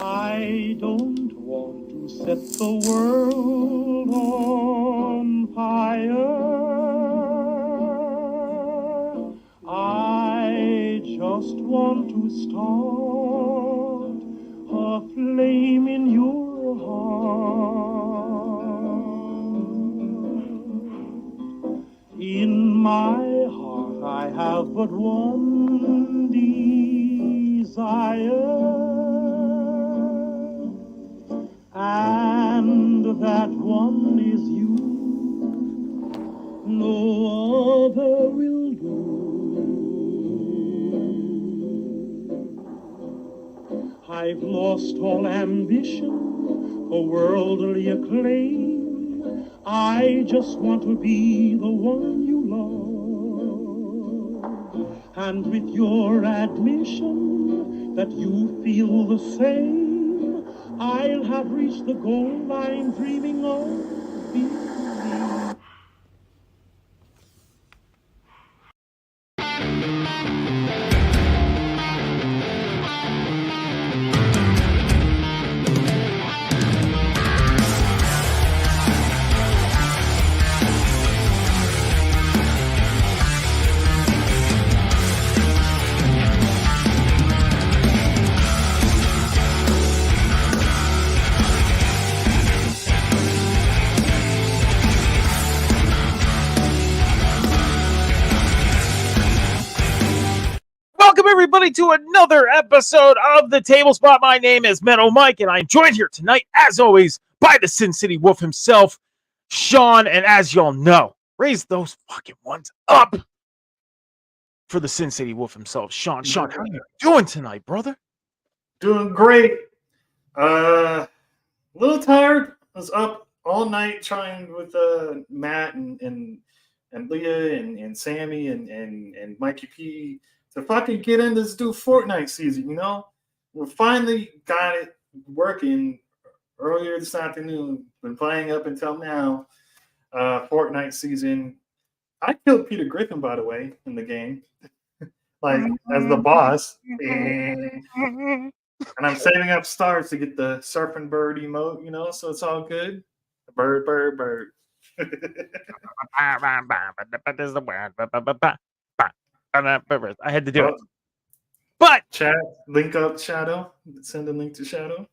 I don't want to set the world on fire. I just want to start a flame in your heart. In my heart I have but one desire. And that one is you. No other will do. I've lost all ambition for worldly acclaim. I just want to be the one you love. And with your admission that you feel the same, I'll have reached the goal I'm dreaming of. Welcome, everybody, to another episode of The Table Spot. My name is Metal Mike, and I'm joined here tonight, as always, by the Sin City Wolf himself, Sean. And as y'all know, raise those fucking ones up for the Sin City Wolf himself, Sean. Sean, how are you doing tonight, brother? Doing great. A little tired. I was up all night trying with Matt and Leah and Sammy and Mikey P to fucking get in this new Fortnite season, you know? We finally got it working earlier this afternoon. Been playing up until now. Fortnite season. I killed Peter Griffin, by the way, in the game. Like, as the boss. And I'm saving up stars to get the surfing bird emote, you know, so it's all good. Bird. I had to do it. But chat, link up Shadow. Send a link to Shadow.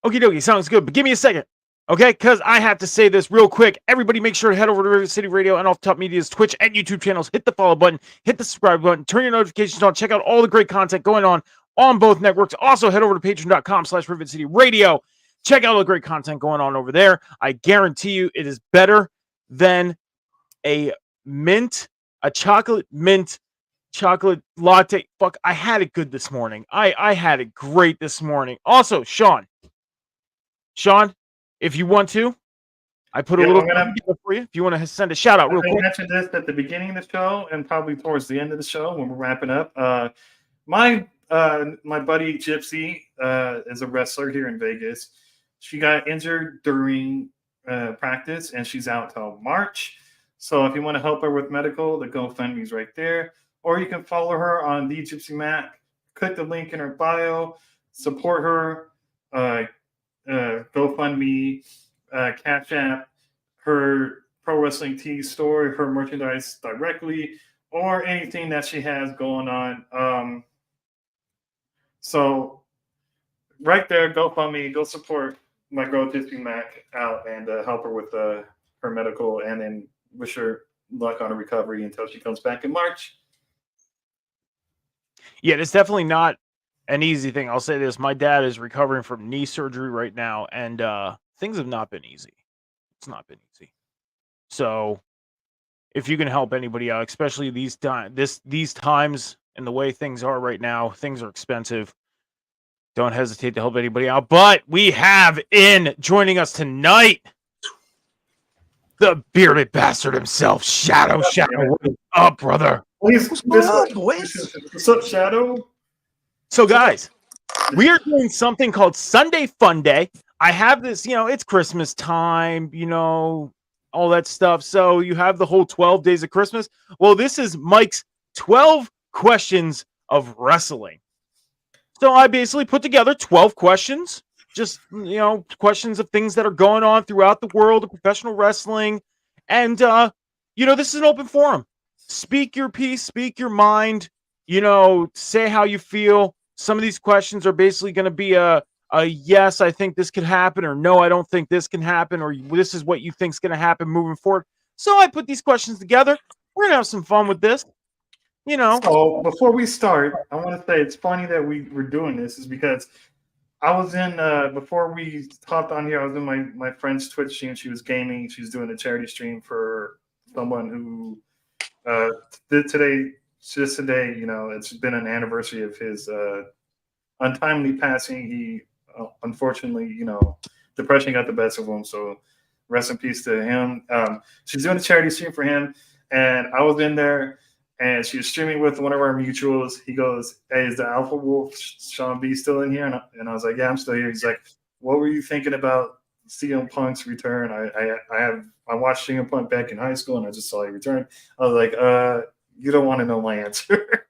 Okie dokie, sounds good. But give me a second, okay? Because I have to say this real quick. Everybody make sure to head over to River City Radio and Off Top Media's Twitch and YouTube channels. Hit the follow button, hit the subscribe button, turn your notifications on, check out all the great content going on both networks. Also, head over to patreon.com/River City Radio. Check out all the great content going on over there. I guarantee you it is better than a chocolate mint chocolate latte. Fuck, I had it good this morning. I had it great this morning. Also, Sean, if you want to, I put a little for you. If you want to send a shout out real quick. I mentioned this at the beginning of the show and probably towards the end of the show when we're wrapping up. My buddy Gypsy is a wrestler here in Vegas. She got injured during practice and she's out till March. So if you want to help her with medical, the GoFundMe's right there. Or you can follow her on the Gypsy Mac. Click the link in her bio. Support her. GoFundMe, Cash App, her Pro Wrestling Tees store, her merchandise directly, or anything that she has going on. So right there, GoFundMe, go support my girl Gypsy Mac out and help her with her medical, and then wish her luck on a recovery until she comes back in March. Yeah, it's definitely not an easy thing. I'll say this. My dad is recovering from knee surgery right now, and things have not been easy. It's not been easy. So if you can help anybody out, especially these times and the way things are right now, things are expensive. Don't hesitate to help anybody out. But we have joining us tonight the bearded bastard himself, Shadow. What is up, brother? What's up, Shadow? So, guys, we are doing something called Sunday Funday. I have this, it's Christmas time, all that stuff. So you have the whole 12 days of Christmas. Well, this is Mike's 12 questions of wrestling. So I basically put together 12 questions, just, questions of things that are going on throughout the world of professional wrestling. And, this is an open forum. Speak your piece, speak your mind, say how you feel. Some of these questions are basically going to be a yes, I think this could happen, or no, I don't think this can happen, or this is what you think is going to happen moving forward. So I put these questions together. We're going to have some fun with this. So before we start, I want to say it's funny that we're doing this is because I was in before we hopped on here. I was in my friend's Twitch stream. She was gaming. She was doing a charity stream for someone who did today. Just today, it's been an anniversary of his untimely passing. He unfortunately, depression got the best of him. So rest in peace to him. She's doing a charity stream for him, and I was in there. And she was streaming with one of our mutuals. He goes, "Hey, is the Alpha Wolf Sean B still in here?" And I was like, "Yeah, I'm still here." He's like, "What were you thinking about CM Punk's return?" I watched CM Punk back in high school, and I just saw he returned. I was like, "You don't want to know my answer."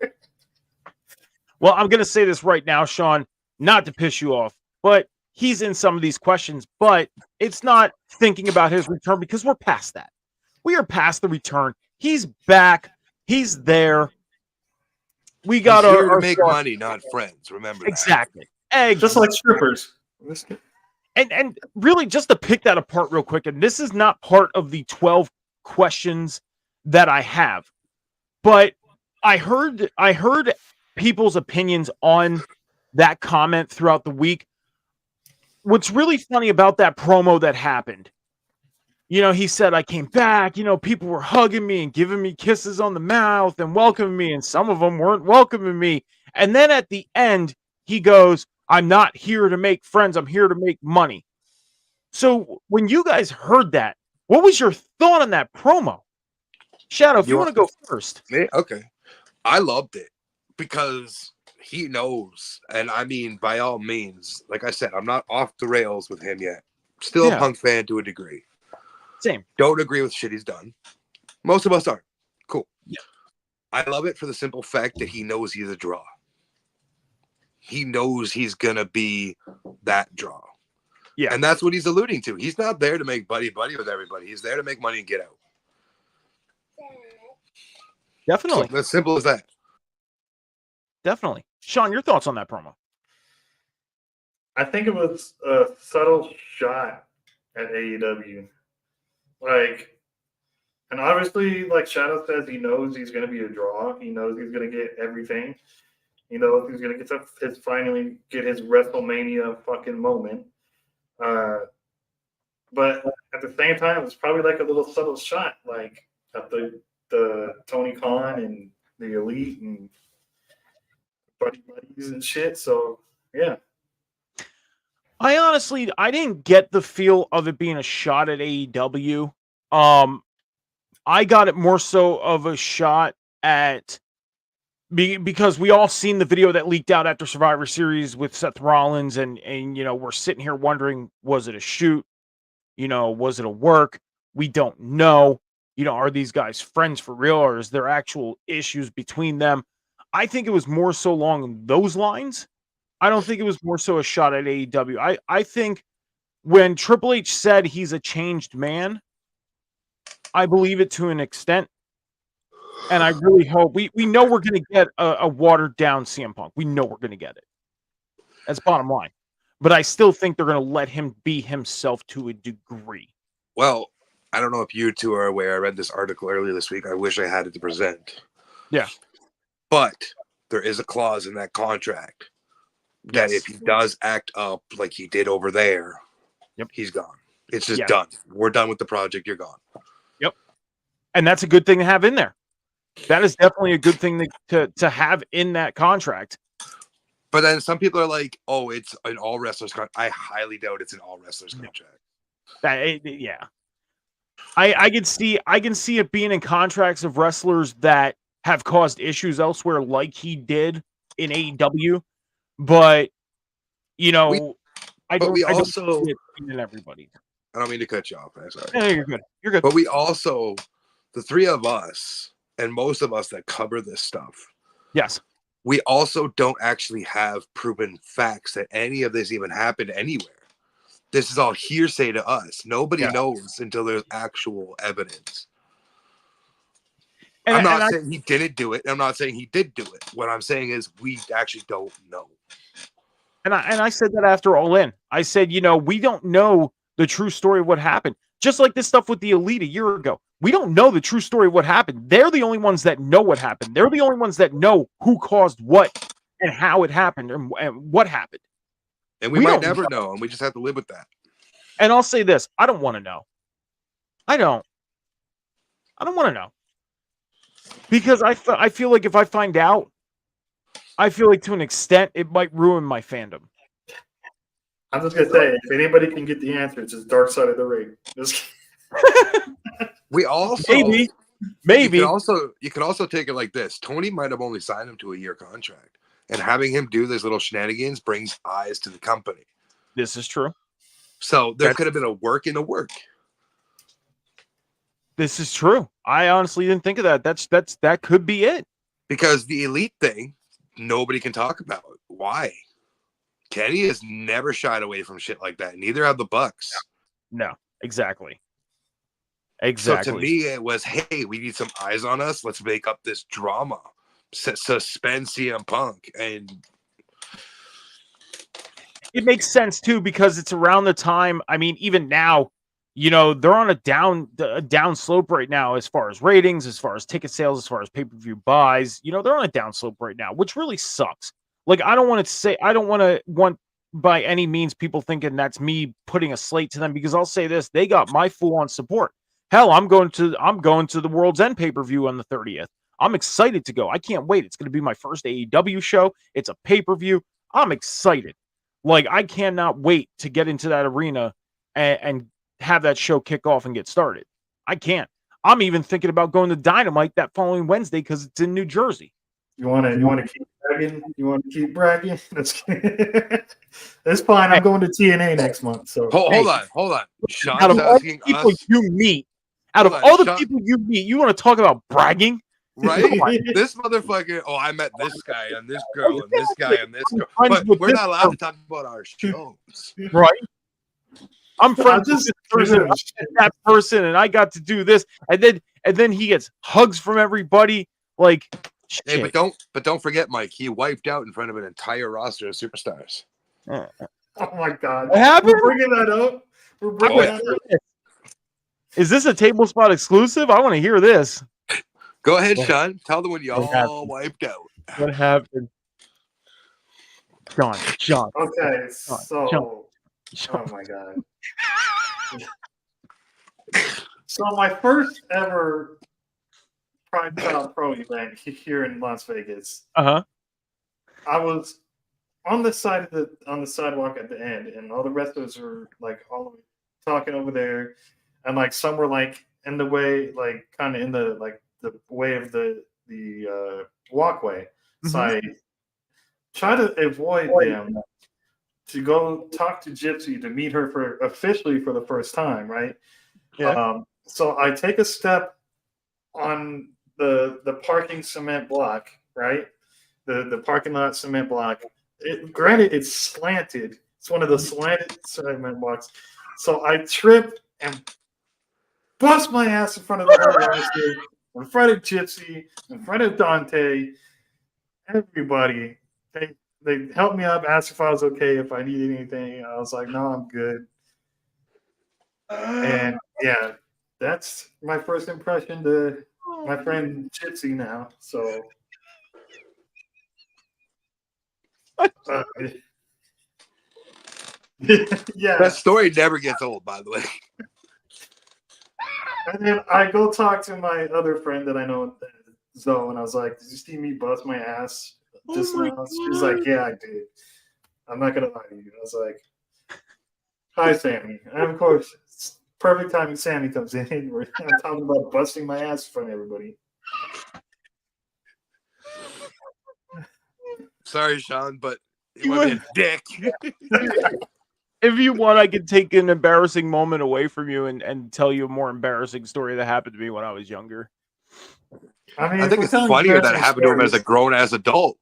Well, I'm going to say this right now, Sean, not to piss you off, but he's in some of these questions, but it's not thinking about his return because we're past that. We are past the return. He's back. He's there. We got He's here our to make money, not friends. Remember that. Exactly. Just like strippers. And really, just to pick that apart real quick, and this is not part of the 12 questions that I have, but I heard people's opinions on that comment throughout the week. What's really funny about that promo that happened, he said, I came back, people were hugging me and giving me kisses on the mouth and welcoming me, and some of them weren't welcoming me. And then at the end, he goes, I'm not here to make friends. I'm here to make money. So when you guys heard that, what was your thought on that promo? Shadow, if you want to go first. Yeah, okay. I loved it because he knows. And I mean, by all means, like I said, I'm not off the rails with him yet. Still a Punk fan to a degree. Same. Don't agree with shit he's done. Most of us aren't. Cool. Yeah. I love it for the simple fact that he knows he's a draw. He knows he's going to be that draw. Yeah. And that's what he's alluding to. He's not there to make buddy-buddy with everybody. He's there to make money and get out. Definitely. So as simple as that. Definitely. Sean, your thoughts on that promo? I think it was a subtle shot at AEW. And obviously, like Shadow says, he knows he's going to be a draw. He knows he's going to get everything. He knows he's going to finally get his WrestleMania fucking moment. But at the same time, it's probably like a little subtle shot, like at the Tony Khan and the Elite and buddies and shit. So yeah. I didn't get the feel of it being a shot at AEW. I got it more so of a shot at because we all seen the video that leaked out after Survivor Series with Seth Rollins, and we're sitting here wondering, was it a shoot? Was it a work? We don't know. Are these guys friends for real, or is there actual issues between them? I think it was more so along those lines. I don't think it was more so a shot at AEW. I think when Triple H said he's a changed man, I believe it to an extent. And I really hope we know we're going to get a watered down CM Punk. We know we're going to get it. That's bottom line. But I still think they're going to let him be himself to a degree. Well, I don't know if you two are aware. I read this article earlier this week. I wish I had it to present. Yeah. But there is a clause in that contract that if he does act up like he did over there, he's gone. It's just done. We're done with the project. You're gone. Yep. And that's a good thing to have in there. That is definitely a good thing to have in that contract. But then some people are like, oh, it's an all wrestlers contract. I highly doubt it's an all wrestlers contract. I can see it being in contracts of wrestlers that have caused issues elsewhere, like he did in AEW. But I don't see it in everybody. I don't mean to cut you off. I'm sorry. No, you're good. You're good. But we also, the three of us, and most of us that cover this stuff, yes, we also don't actually have proven facts that any of this even happened anywhere. This is all hearsay to us. Nobody knows until there's actual evidence. I'm not saying he didn't do it. I'm not saying he did do it. What I'm saying is we actually don't know. And I said that after All In. I said, we don't know the true story of what happened. Just like this stuff with the Elite a year ago. We don't know the true story of what happened. They're the only ones that know what happened. They're the only ones that know who caused what and how it happened and what happened. And we might never know, and we just have to live with that. And I'll say this. I don't want to know. I don't want to know. Because I feel like if I find out, I feel like to an extent it might ruin my fandom. I'm just gonna say, if anybody can get the answer, it's just Dark Side of the Ring. We also maybe you could also take it like this. Tony might have only signed him to a year contract, and having him do this little shenanigans brings eyes to the company. This is true. So there could have been a work in the work. This is true. I honestly didn't think of that. That could be it. Because the Elite thing, nobody can talk about. Why? Kenny has never shied away from shit like that. Neither have the Bucks. No, exactly. So to me, it was, hey, we need some eyes on us. Let's make up this drama. Suspend CM Punk. And it makes sense, too, because it's around the time, I mean, even now, they're on a down slope right now as far as ratings, as far as ticket sales, as far as pay-per-view buys. They're on a down slope right now, which really sucks. Like, I don't want by any means people thinking that's me putting a slate to them, because I'll say this, they got my full-on support. Hell, I'm going to the World's End pay-per-view on the 30th. I'm excited to go. I can't wait. It's going to be my first AEW show. It's a pay-per-view. I'm excited. Like, I cannot wait to get into that arena and have that show kick off and get started. I can't. I'm even thinking about going to Dynamite that following Wednesday because it's in New Jersey. You want to keep bragging? You want to keep bragging? That's fine. I'm going to TNA next month. So hold on. Sean's out of all the people us, you meet, people you meet, you want to talk about bragging? Right? This motherfucker. Oh, I met this guy and this girl and this guy and this girl. But we're not allowed to talk about our shows, right? I'm friends with this person, that person, and I got to do this, and then he gets hugs from everybody. Like, hey, but don't forget, Mike. He wiped out in front of an entire roster of superstars. Oh my God! What happened? We're bringing that up. Is this a table spot exclusive? I want to hear this. Go ahead, Sean. Tell them when you all wiped out. What happened? John. Okay, John. Oh my God. So my first ever Pride Child Pro event here in Las Vegas. I was on the sidewalk at the end, and all the rest of us were like all talking over there, and like some were like in the way, like kind of in the way of the walkway. So I try to avoid them to go talk to Gypsy to meet her officially for the first time, right? Yeah. So I take a step on the parking cement block, right? The parking lot cement block. Granted, it's slanted. It's one of the slanted cement blocks. So I trip and bust my ass in front of the whole in front of Gypsy, in front of Dante, everybody. They helped me up, asked if I was okay, if I needed anything. I was like, no, I'm good. And yeah, that's my first impression to my friend Gypsy now. So yeah. That story never gets old, by the way. And then I go talk to my other friend that I know, Zoe, and I was like, did you see me bust my ass just now? She was like, yeah, I did. I'm not going to lie to you. I was like, hi, Sammy. And of course, it's perfect timing Sammy comes in. I'm talking about busting my ass in front of everybody. Sorry, Sean, but you want to be a dick. If you want, I could take an embarrassing moment away from you and tell you a more embarrassing story that happened to me when I was younger. I mean, I think it's funnier that it happened to him as a grown-ass adult.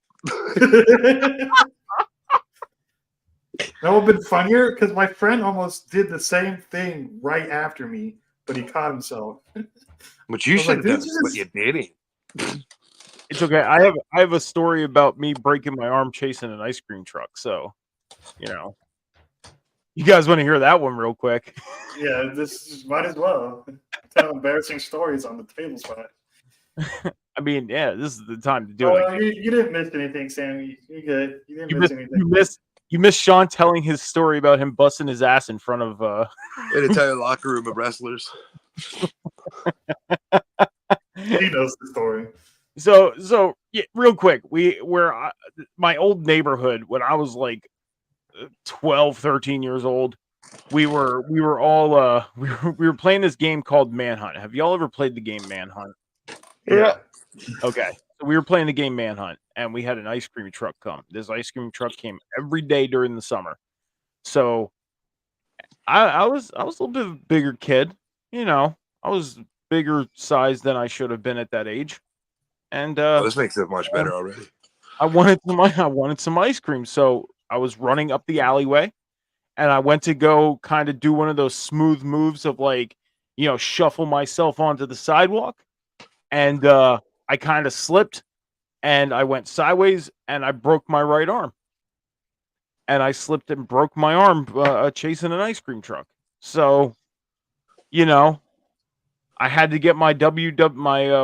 That would have been funnier because my friend almost did the same thing right after me, but he caught himself. But you I was like, should have "Did done you it, but just-" you didn't. It's okay. I have a story about me breaking my arm chasing an ice cream truck. So, you know, you guys want to hear that one real quick? Yeah, this might as well tell embarrassing stories on the table spot. I mean, yeah, this is the time to do Oh, it. well, you didn't miss anything, Sammy. You're good. You didn't You miss miss, anything. you miss Sean telling his story about him busting his ass in front of An entire locker room of wrestlers. He knows the story. So yeah, real quick, my old neighborhood when I was like 12, 13 years old, we were all we were playing this game called Manhunt. Have y'all ever played the game Manhunt? Yeah. Okay. So we were playing the game Manhunt and we had an ice cream truck come. This ice cream truck came every day during the summer. So I was a little bit of a bigger kid, you know. I was bigger size than I should have been at that age. And Oh, this makes it much better already. I wanted some ice cream. So I was running up the alleyway and I went to go kind of do one of those smooth moves of like, you know, shuffle myself onto the sidewalk. And I kind of slipped and I went sideways and I broke my right arm. And I slipped and broke my arm chasing an ice cream truck. So, you know, I had to get my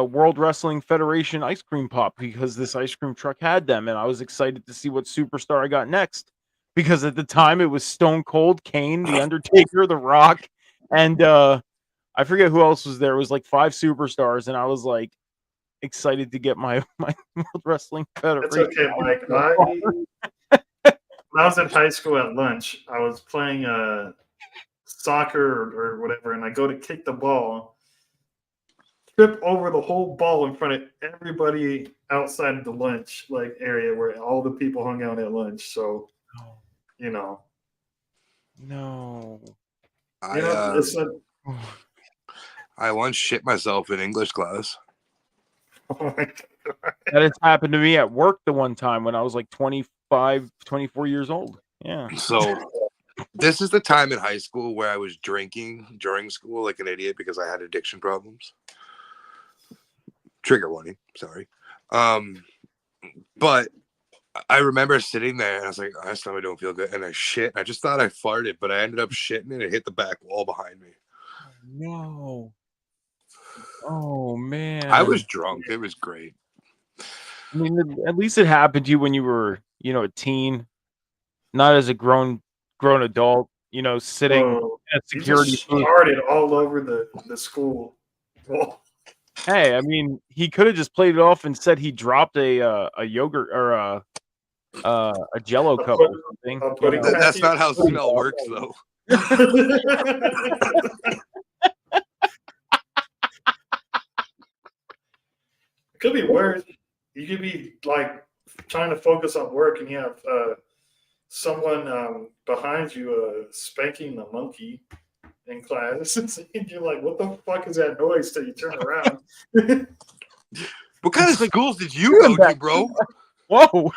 World Wrestling Federation ice cream pop because this ice cream truck had them, and I was excited to see what superstar I got next. Because at the time it was Stone Cold, Kane, The Undertaker, The Rock, and I forget who else was there. It was like 5 superstars, and I was like excited to get my World Wrestling It's Federation. okay, Mike. When I was in high school at lunch, I was playing soccer or whatever, and I go to kick the ball, trip over the whole ball in front of everybody outside of the lunch like area where all the people hung out at lunch. So, you know, No. it's a, I once shit myself in English class. oh my God. That has happened to me at work the one time when I was like 25, 24 years old. Yeah. So this is the time in high school where I was drinking during school like an idiot because I had addiction problems. Trigger warning, sorry. But I remember sitting there and I was like, my stomach don't feel good. And I shit. I just thought I farted, but I ended up shitting and it hit the back wall behind me. No. Oh man. I was drunk. It was great. I mean, at least it happened to you when you were, you know, a teen, not as a grown adult, you know, sitting at You security just booth. farted all over the school wall. Hey, I mean, he could have just played it off and said he dropped a yogurt or a Jello A cup pud- or something. a You pudding know? That's patty. not how smell works, though. It could be worse. You could be like trying to focus on work and you have someone behind you spanking the monkey in class. And you're like, what the fuck is that noise till you turn around? What kind It's of like, schools did you go to, bro? Whoa.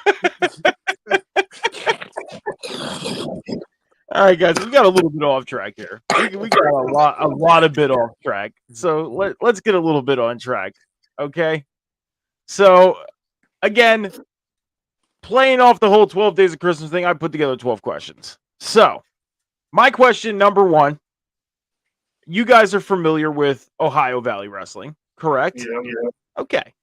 All right, guys, we got a little bit off track here. We got a lot of bit off track. So let's get a little bit on track. Okay. So again, playing off the whole 12 days of Christmas thing, I put together 12 questions. So my question number 1, you guys are familiar with Ohio Valley Wrestling, correct? Yeah. Okay.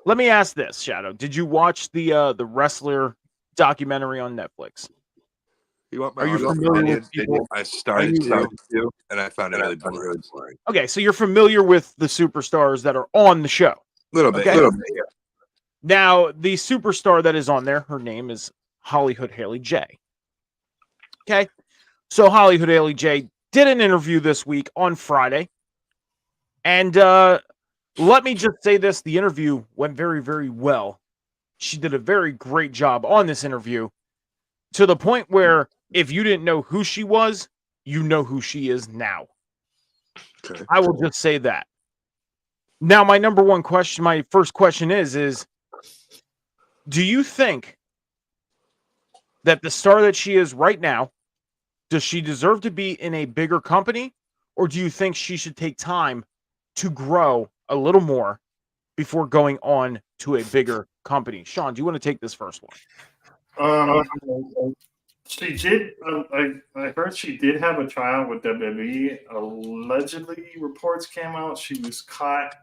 Let me ask this, Shadow. Did you watch the wrestler documentary on Netflix? You want my Are you honest familiar opinion? with people? I started to, and I found it really boring. Okay, so you're familiar with the superstars that are on the show. Little bit. Okay. Little bit, yeah. Now, the superstar that is on there, her name is Hollywood Haley J. Okay. So Hollywood Haley J did an interview this week on Friday. And let me just say this. The interview went very, very well. She did a very great job on this interview to the point where if you didn't know who she was, you know who she is now. Okay. I will just say that. Now, my number one question, my first question is Do you think that the star that she is right now, does she deserve to be in a bigger company, or do you think she should take time to grow a little more before going on to a bigger company? Sean, do you want to take this first one? She did. I heard she did have a child with WWE. Allegedly, reports came out she was caught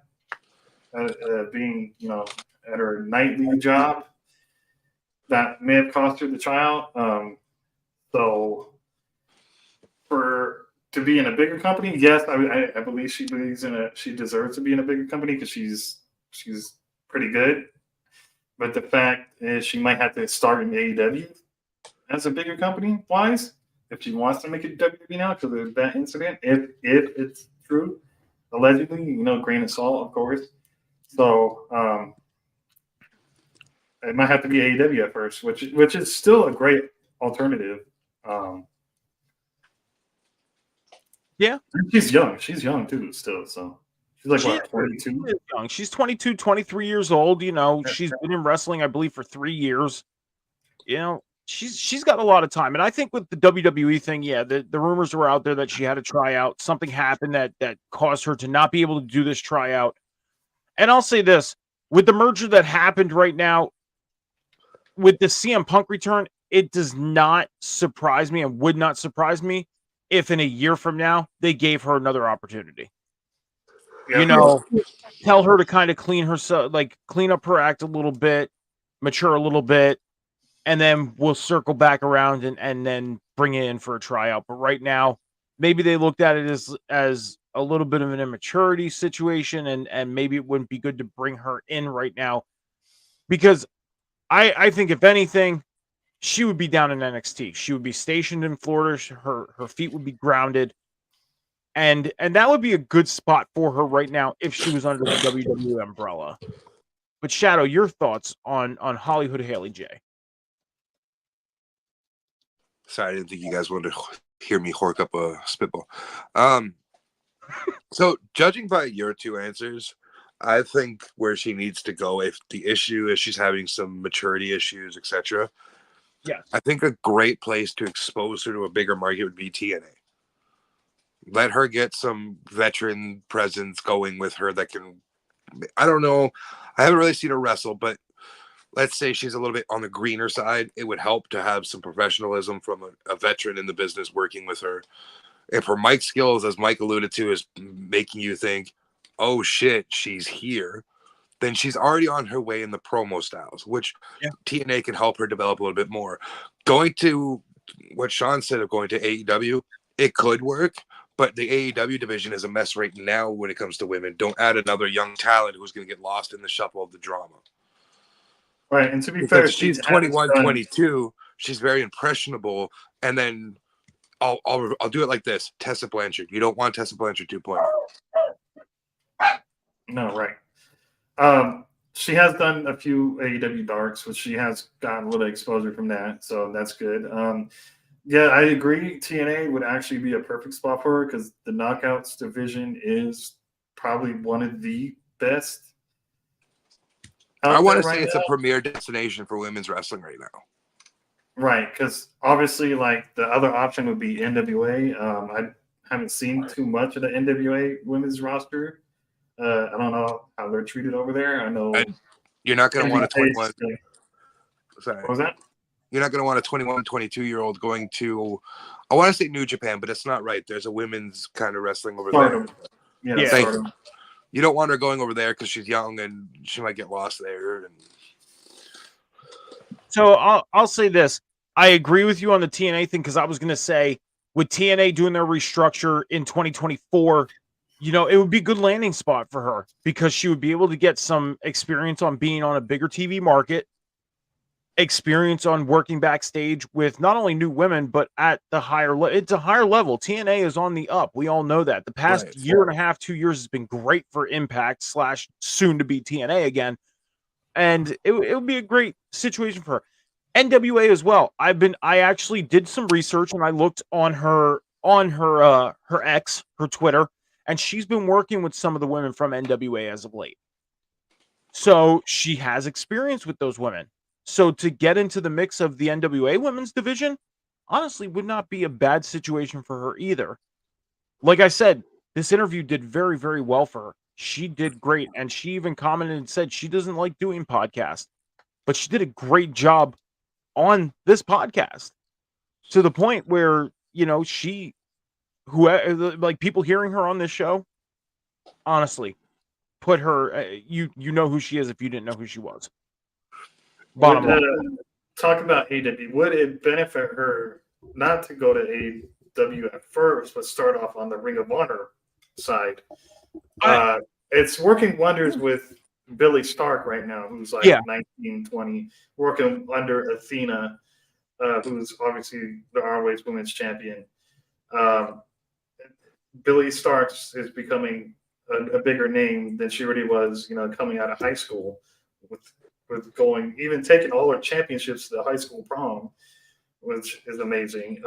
being, at her nightly job. That may have cost her the child. So, to be in a bigger company, yes, I believe she believes she deserves to be in a bigger company because she's pretty good. But the fact is, she might have to start in AEW as a bigger company wise if she wants to make it WWE now because of that incident. If it's true, allegedly, grain of salt, of course. So it might have to be AEW at first, which is still a great alternative. Yeah, she's young. She's young too, still. So she's like, what, 22? She is young. She's 22, 23 years old. She's been in wrestling, I believe, for 3 years. She's got a lot of time. And I think with the WWE thing, yeah, the rumors were out there that she had a tryout. Something happened that caused her to not be able to do this tryout. And I'll say this, with the merger that happened right now, with the CM Punk return, it does not surprise me and would not surprise me if in a year from now they gave her another opportunity. Yeah. Tell her to kind of clean up her act a little bit, mature a little bit, and then we'll circle back around and then bring it in for a tryout. But right now, maybe they looked at it as a little bit of an immaturity situation, and maybe it wouldn't be good to bring her in right now, because I think if anything, she would be down in NXT. She would be stationed in Florida. Her feet would be grounded. And that would be a good spot for her right now if she was under the WWE umbrella. But Shadow, your thoughts on Hollywood Haley J? Sorry, I didn't think you guys wanted to hear me hork up a spitball. So judging by your two answers, I think where she needs to go, if the issue is she's having some maturity issues, etc. Yes. I think a great place to expose her to a bigger market would be TNA. Let her get some veteran presence going with her that can, I don't know, I haven't really seen her wrestle, but let's say she's a little bit on the greener side. It would help to have some professionalism from a veteran in the business working with her. If her mic skills, as Mike alluded to, is making you think, oh shit, she's here, then she's already on her way in the promo styles, which TNA can help her develop a little bit more. Going to what Sean said of going to AEW, it could work, but the AEW division is a mess right now when it comes to women. Don't add another young talent who's going to get lost in the shuffle of the drama. Right, and to be fair, she's 21, 22. She's very impressionable, and then I'll do it like this: Tessa Blanchard. You don't want Tessa Blanchard 2.0. No, right. She has done a few AEW darks, which she has gotten a little exposure from that, so that's good. Yeah, I agree. TNA would actually be a perfect spot for her because the Knockouts division is probably one of the best. I want to say it's a premier destination for women's wrestling right now. Right, because obviously, like, the other option would be NWA. I haven't seen too much of the NWA women's roster. I don't know how they're treated over there. I know you're not going to want a 21. Sorry, what was that? You're not going to want a 21, 22-year-old going to, I want to say New Japan, but it's not right. There's a women's kind of wrestling over there. Yeah. Thank you. You don't want her going over there because she's young and she might get lost there. So I'll say this. I agree with you on the TNA thing because I was going to say with TNA doing their restructure in 2024, it would be a good landing spot for her because she would be able to get some experience on being on a bigger TV market, experience on working backstage with not only new women, but at the higher level. It's a higher level. TNA is on the up. We all know that. The past year and a half, 2 years has been great for Impact / soon to be TNA again. And it would be a great situation for her. NWA as well. I actually did some research and I looked on her X, her Twitter, and she's been working with some of the women from NWA as of late. So she has experience with those women. So to get into the mix of the NWA women's division, honestly, would not be a bad situation for her either. Like I said, this interview did very, very well for her. She did great. And she even commented and said she doesn't like doing podcasts, but she did a great job on this podcast to the point where, like people hearing her on this show, honestly, put her, you know who she is if you didn't know who she was. Bottom line. Talk about AW. Would it benefit her not to go to AW at first, but start off on the Ring of Honor side? It's working wonders with Billy Stark right now, who's like 19, 20, working under Athena, who's obviously the ROH Women's Champion. Billy Stark is becoming a bigger name than she really was, coming out of high school with going, even taking all her championships to the high school prom, which is amazing.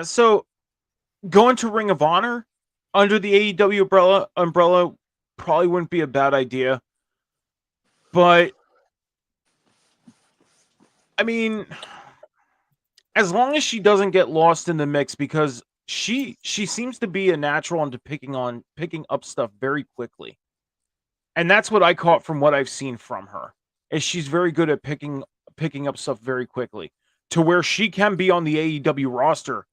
So going to Ring of Honor under the AEW umbrella probably wouldn't be a bad idea. But I mean, as long as she doesn't get lost in the mix, because she seems to be a natural into picking up stuff very quickly. And that's what I caught from what I've seen from her. Is she's very good at picking up stuff very quickly to where she can be on the AEW roster.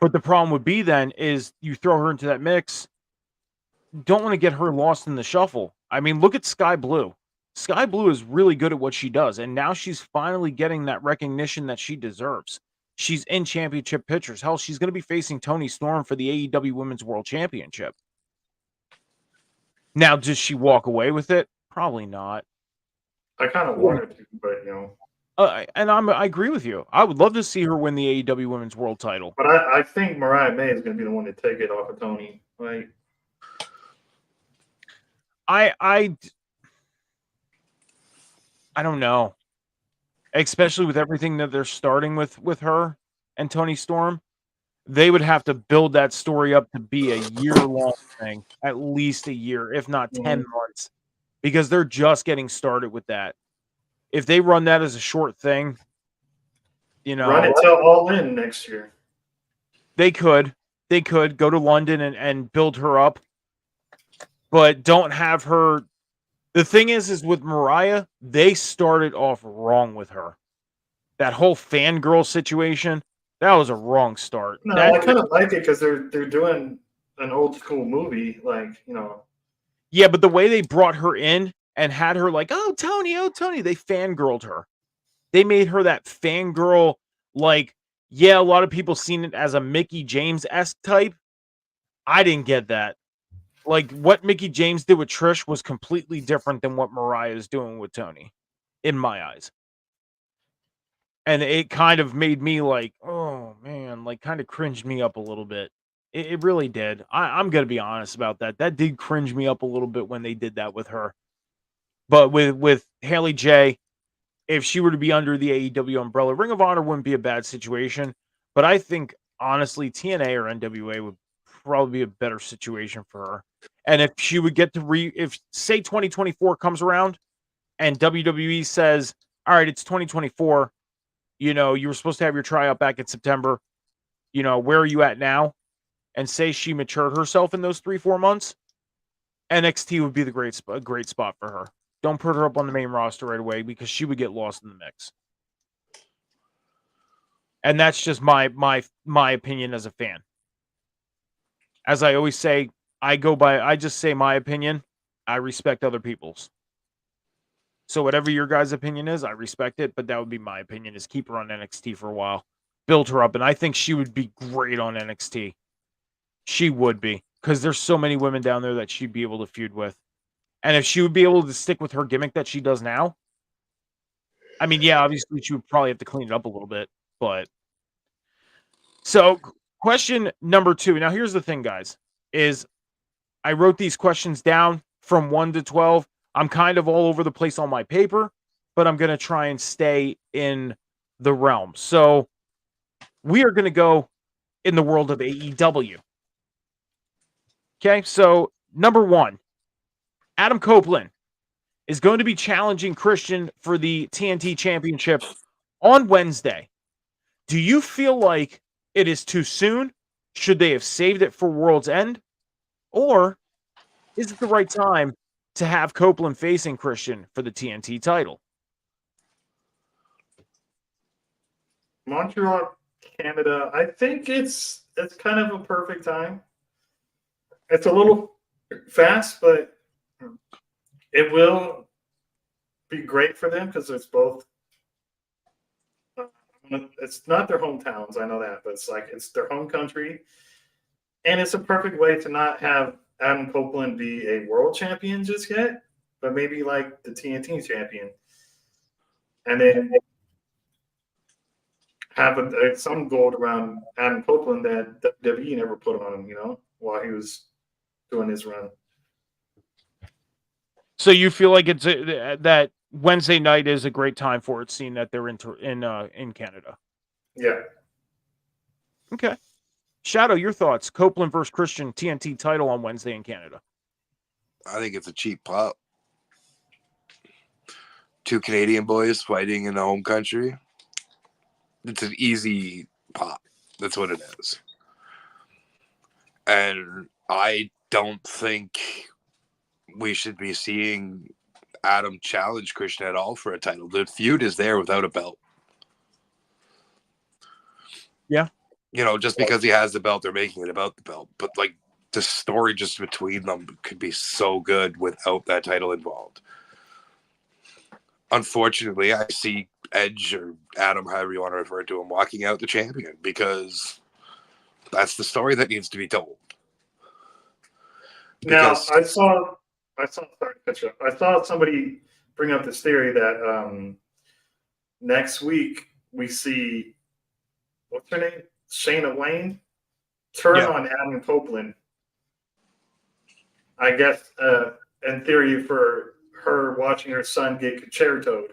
But the problem would be then is you throw her into that mix. Don't want to get her lost in the shuffle. I mean, look at Sky Blue. Sky Blue is really good at what she does, and now she's finally getting that recognition that she deserves. She's in championship pictures. Hell, she's going to be facing Toni Storm for the AEW Women's World Championship. Now, does she walk away with it? Probably not. I kind of wanted to, but and I agree with you. I would love to see her win the AEW Women's World title. But I think Mariah May is going to be the one to take it off of Toni. Like, I don't know. Especially with everything that they're starting with her and Toni Storm. They would have to build that story up to be a year-long thing. At least a year, if not 10 months. Because they're just getting started with that. If they run that as a short thing, run it till All In next year. They could go to London and build her up. But don't have her. The thing is with Mariah, they started off wrong with her. That whole fangirl situation, that was a wrong start. No, I kind of like it because they're doing an old school movie, Yeah, but the way they brought her in and had her like, oh Toni, they fangirled her. They made her that fangirl, a lot of people seen it as a Mickie James-esque type. I didn't get that. Like, what Mickie James did with Trish was completely different than what Mariah is doing with Toni, in my eyes. And it kind of made me like, oh man, kind of cringed me up a little bit. It really did. I'm going to be honest about that. That did cringe me up a little bit when they did that with her. But with Haley J, if she were to be under the AEW umbrella, Ring of Honor wouldn't be a bad situation. But I think, honestly, TNA or NWA would probably be a better situation for her. And if she would get to if say 2024 comes around and WWE says, all right, it's 2024, you were supposed to have your tryout back in September, where are you at now? And say she matured herself in those 3-4 months, NXT would be the great spot for her. Don't put her up on the main roster right away because she would get lost in the mix. And that's just my opinion as a fan. As I always say, I just say my opinion. I respect other people's. So whatever your guys' opinion is, I respect it, but that would be my opinion, is keep her on NXT for a while. Build her up, and I think she would be great on NXT. She would be, because there's so many women down there that she'd be able to feud with. And if she would be able to stick with her gimmick that she does now, I mean, yeah, obviously she would probably have to clean it up a little bit, but... So, question number 2. Now, here's the thing, guys, is I wrote these questions down from 1 to 12. I'm kind of all over the place on my paper, but I'm going to try and stay in the realm. So, we are going to go in the world of AEW. Okay, so number 1, Adam Copeland. is going to be challenging Christian for the TNT Championship on Wednesday. Do you feel like it is too soon? Should they have saved it for World's End? Or is it the right time to have Copeland facing Christian for the TNT title? Montreal, Canada. I think it's kind of a perfect time. It's a little fast, but it will be great for them because it's both. It's not their hometowns, I know that, but it's their home country, and it's a perfect way to not have Adam Copeland be a world champion just yet, but maybe like the TNT champion, and then have some gold around Adam Copeland that WWE never put on him, while he was doing his run. So you feel like it's that Wednesday night is a great time for it, seeing that they're in Canada. Yeah. Okay. Shadow, your thoughts? Copeland versus Christian TNT title on Wednesday in Canada. I think it's a cheap pop. Two Canadian boys fighting in the home country. It's an easy pop. That's what it is. And I don't think we should be seeing Adam challenge Christian at all for a title. The feud is there without a belt. Yeah. Just because he has the belt, they're making it about the belt. But like the story just between them could be so good without that title involved. Unfortunately, I see Edge or Adam, however you want to refer to him, walking out the champion because that's the story that needs to be told. Because now, I saw somebody bring up this theory that next week we see, what's her name? Shayna Wayne turn on Adam Copeland. I guess in theory for her watching her son get concertoed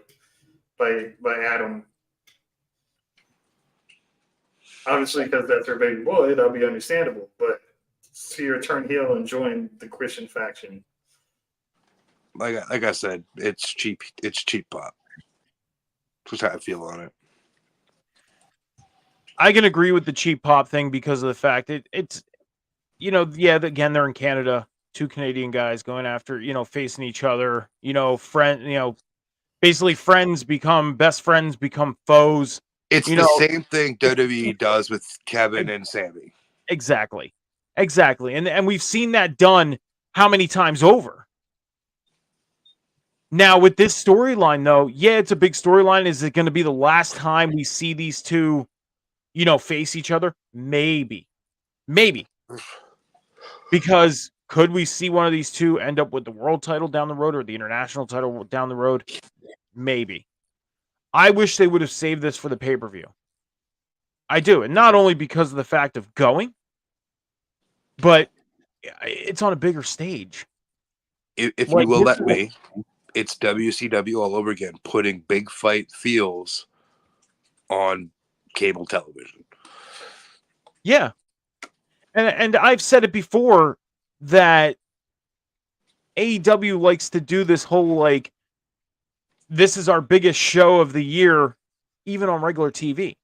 by Adam. Obviously, because that's her baby boy, that'll be understandable. But see her turn heel and join the Christian faction. Like I said, it's cheap. It's cheap pop. That's how I feel on it. I can agree with the cheap pop thing because of the fact it's again, they're in Canada, two Canadian guys going after, facing each other, basically friends become best friends, become foes. It's the same thing WWE does with Kevin and Sammy. Exactly. And we've seen that done how many times over? Now with this storyline though, yeah, it's a big storyline. Is it going to be the last time we see these two, face each other? Maybe. Because could we see one of these two end up with the world title down the road or the international title down the road? Maybe. I wish they would have saved this for the pay-per-view. I do. And not only because of the fact of going, but it's on a bigger stage. If you will let me, it's WCW all over again, putting big fight feels on cable television. Yeah. And I've said it before that AEW likes to do this whole, this is our biggest show of the year, even on regular TV.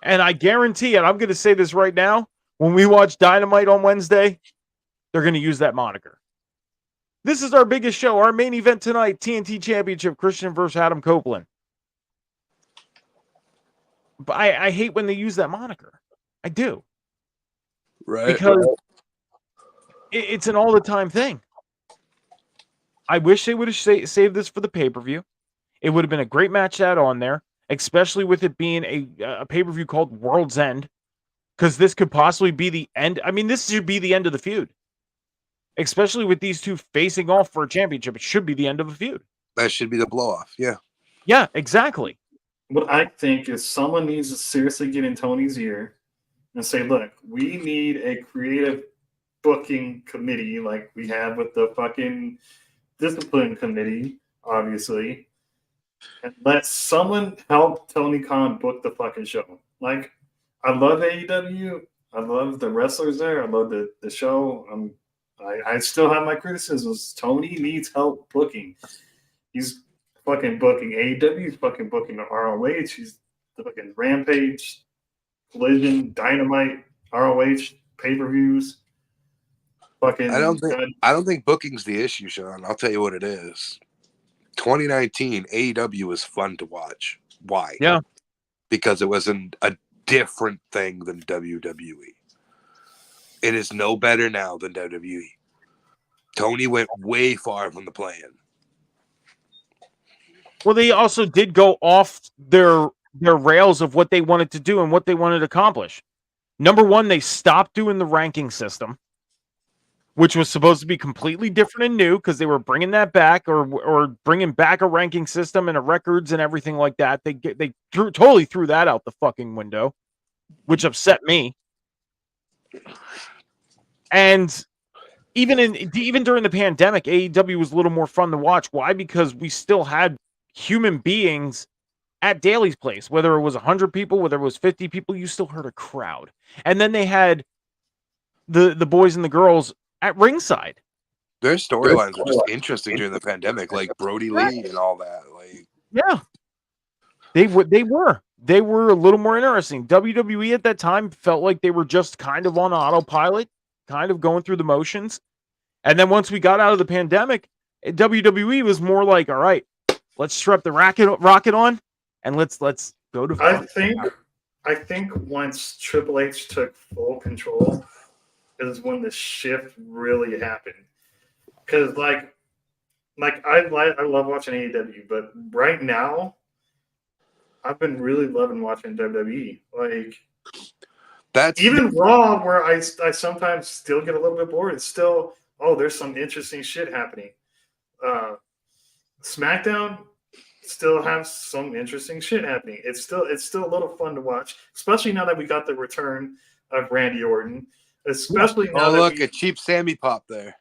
And I guarantee it, I'm going to say this right now, when we watch Dynamite on Wednesday, they're going to use that moniker. This is our biggest show, our main event tonight, TNT Championship, Christian versus Adam Copeland. But I hate when they use that moniker. I do. Right. Because it's an all-the-time thing. I wish they would have saved this for the pay-per-view. It would have been a great match to add on there, especially with it being a pay-per-view called World's End, because this could possibly be the end. I mean, this should be the end of the feud. Especially with these two facing off for a championship. It should be the end of a feud. That should be the blow-off, yeah. Yeah, exactly. What I think is someone needs to seriously get in Tony's ear and say, look, we need a creative booking committee like we have with the fucking discipline committee, obviously. And let someone help Tony Khan book the fucking show. Like, I love AEW. I love the wrestlers there. I love the show. I still have my criticisms. Tony needs help booking. He's fucking booking AEW. He's fucking booking the ROH. He's the fucking Rampage, Collision, Dynamite, ROH, pay-per-views. Fucking. I don't think booking's the issue, Sean. I'll tell you what it is. 2019 AEW was fun to watch. Why? Yeah. Because it was a different thing than WWE. It is no better now than WWE. Tony went way far from the plan. Well, they also did go off their rails of what they wanted to do and what they wanted to accomplish. Number one, they stopped doing the ranking system, which was supposed to be completely different and new because they were bringing that back or bringing back a ranking system and a records and everything like that. They totally threw that out the fucking window, which upset me. And even during the pandemic, AEW was a little more fun to watch. Why? Because we still had human beings at Daly's place, whether it was 100 people, whether it was 50 people, you still heard a crowd. And then they had the boys and the girls at ringside. Their storylines were just interesting during the pandemic, like Brody Lee and all that. Like, yeah, they were a little more interesting. WWE at that time felt like they were just kind of on autopilot, kind of going through the motions. And then once we got out of the pandemic, WWE was more like, all right, let's strap the rocket on and let's go to. I think once Triple H took full control is when the shift really happened. Because I love watching AEW, but right now I've been really loving watching WWE. Like that's even Raw, where I sometimes still get a little bit bored. It's still there's some interesting shit happening. SmackDown still has some interesting shit happening. It's still a little fun to watch, especially now that we got the return of Randy Orton. Especially now that a cheap Sammy pop there.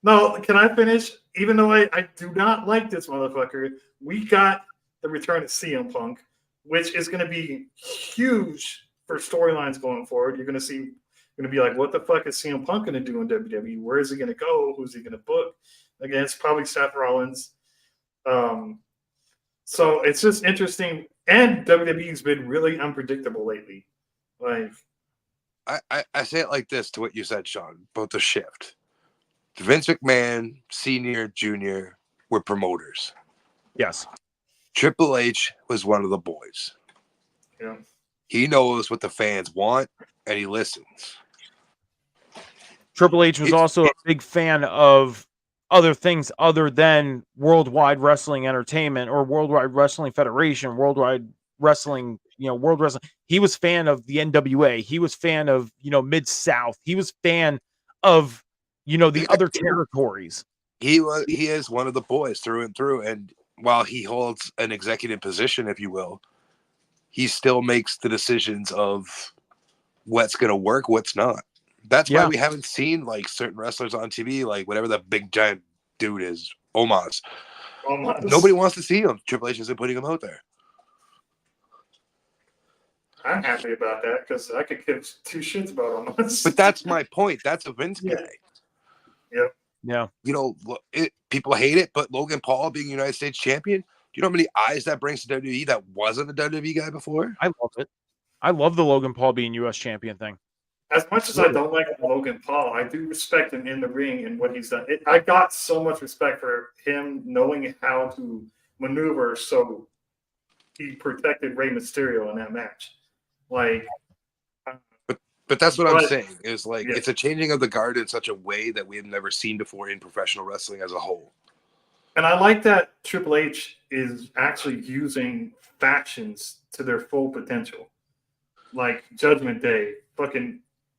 No, can I finish? Even though I do not like this motherfucker, we got the return of CM Punk, which is going to be huge for storylines going forward. You're going to be like, what the fuck is CM Punk going to do in WWE? Where is he going to go? Who's he going to book? Against probably Seth Rollins. So it's just interesting. And WWE's been really unpredictable lately. Like, I say it like this to what you said, Sean, about the shift. Vince McMahon, Senior, Junior were promoters. Yes. Triple H was one of the boys. Yeah. He knows what the fans want, and he listens. Triple H was also a big fan of other things other than Worldwide Wrestling Entertainment or Worldwide Wrestling Federation, Worldwide Wrestling, World Wrestling. He was fan of the NWA. He was fan of, Mid-South. He was fan of, the other territories. He is one of the boys through and through. And while he holds an executive position, if you will, he still makes the decisions of what's going to work, what's not. That's why we haven't seen like certain wrestlers on TV, like whatever the big giant dude is, Omos. Nobody wants to see him. Triple H isn't putting him out there. I'm happy about that because I could give two shits about Omos. But that's my point. That's a Vince guy. Yep. Yeah. People hate it, but Logan Paul being United States champion, do you know how many eyes that brings to WWE that wasn't a WWE guy before? I love it. I love the Logan Paul being U.S. champion thing. As much as I don't like Logan Paul, I do respect him in the ring and what he's done. I got so much respect for him knowing how to maneuver, so he protected Rey Mysterio in that match. Like, but that's what I'm saying is like it's a changing of the guard in such a way that we have never seen before in professional wrestling as a whole. And I like that Triple H is actually using factions to their full potential, like Judgment Day,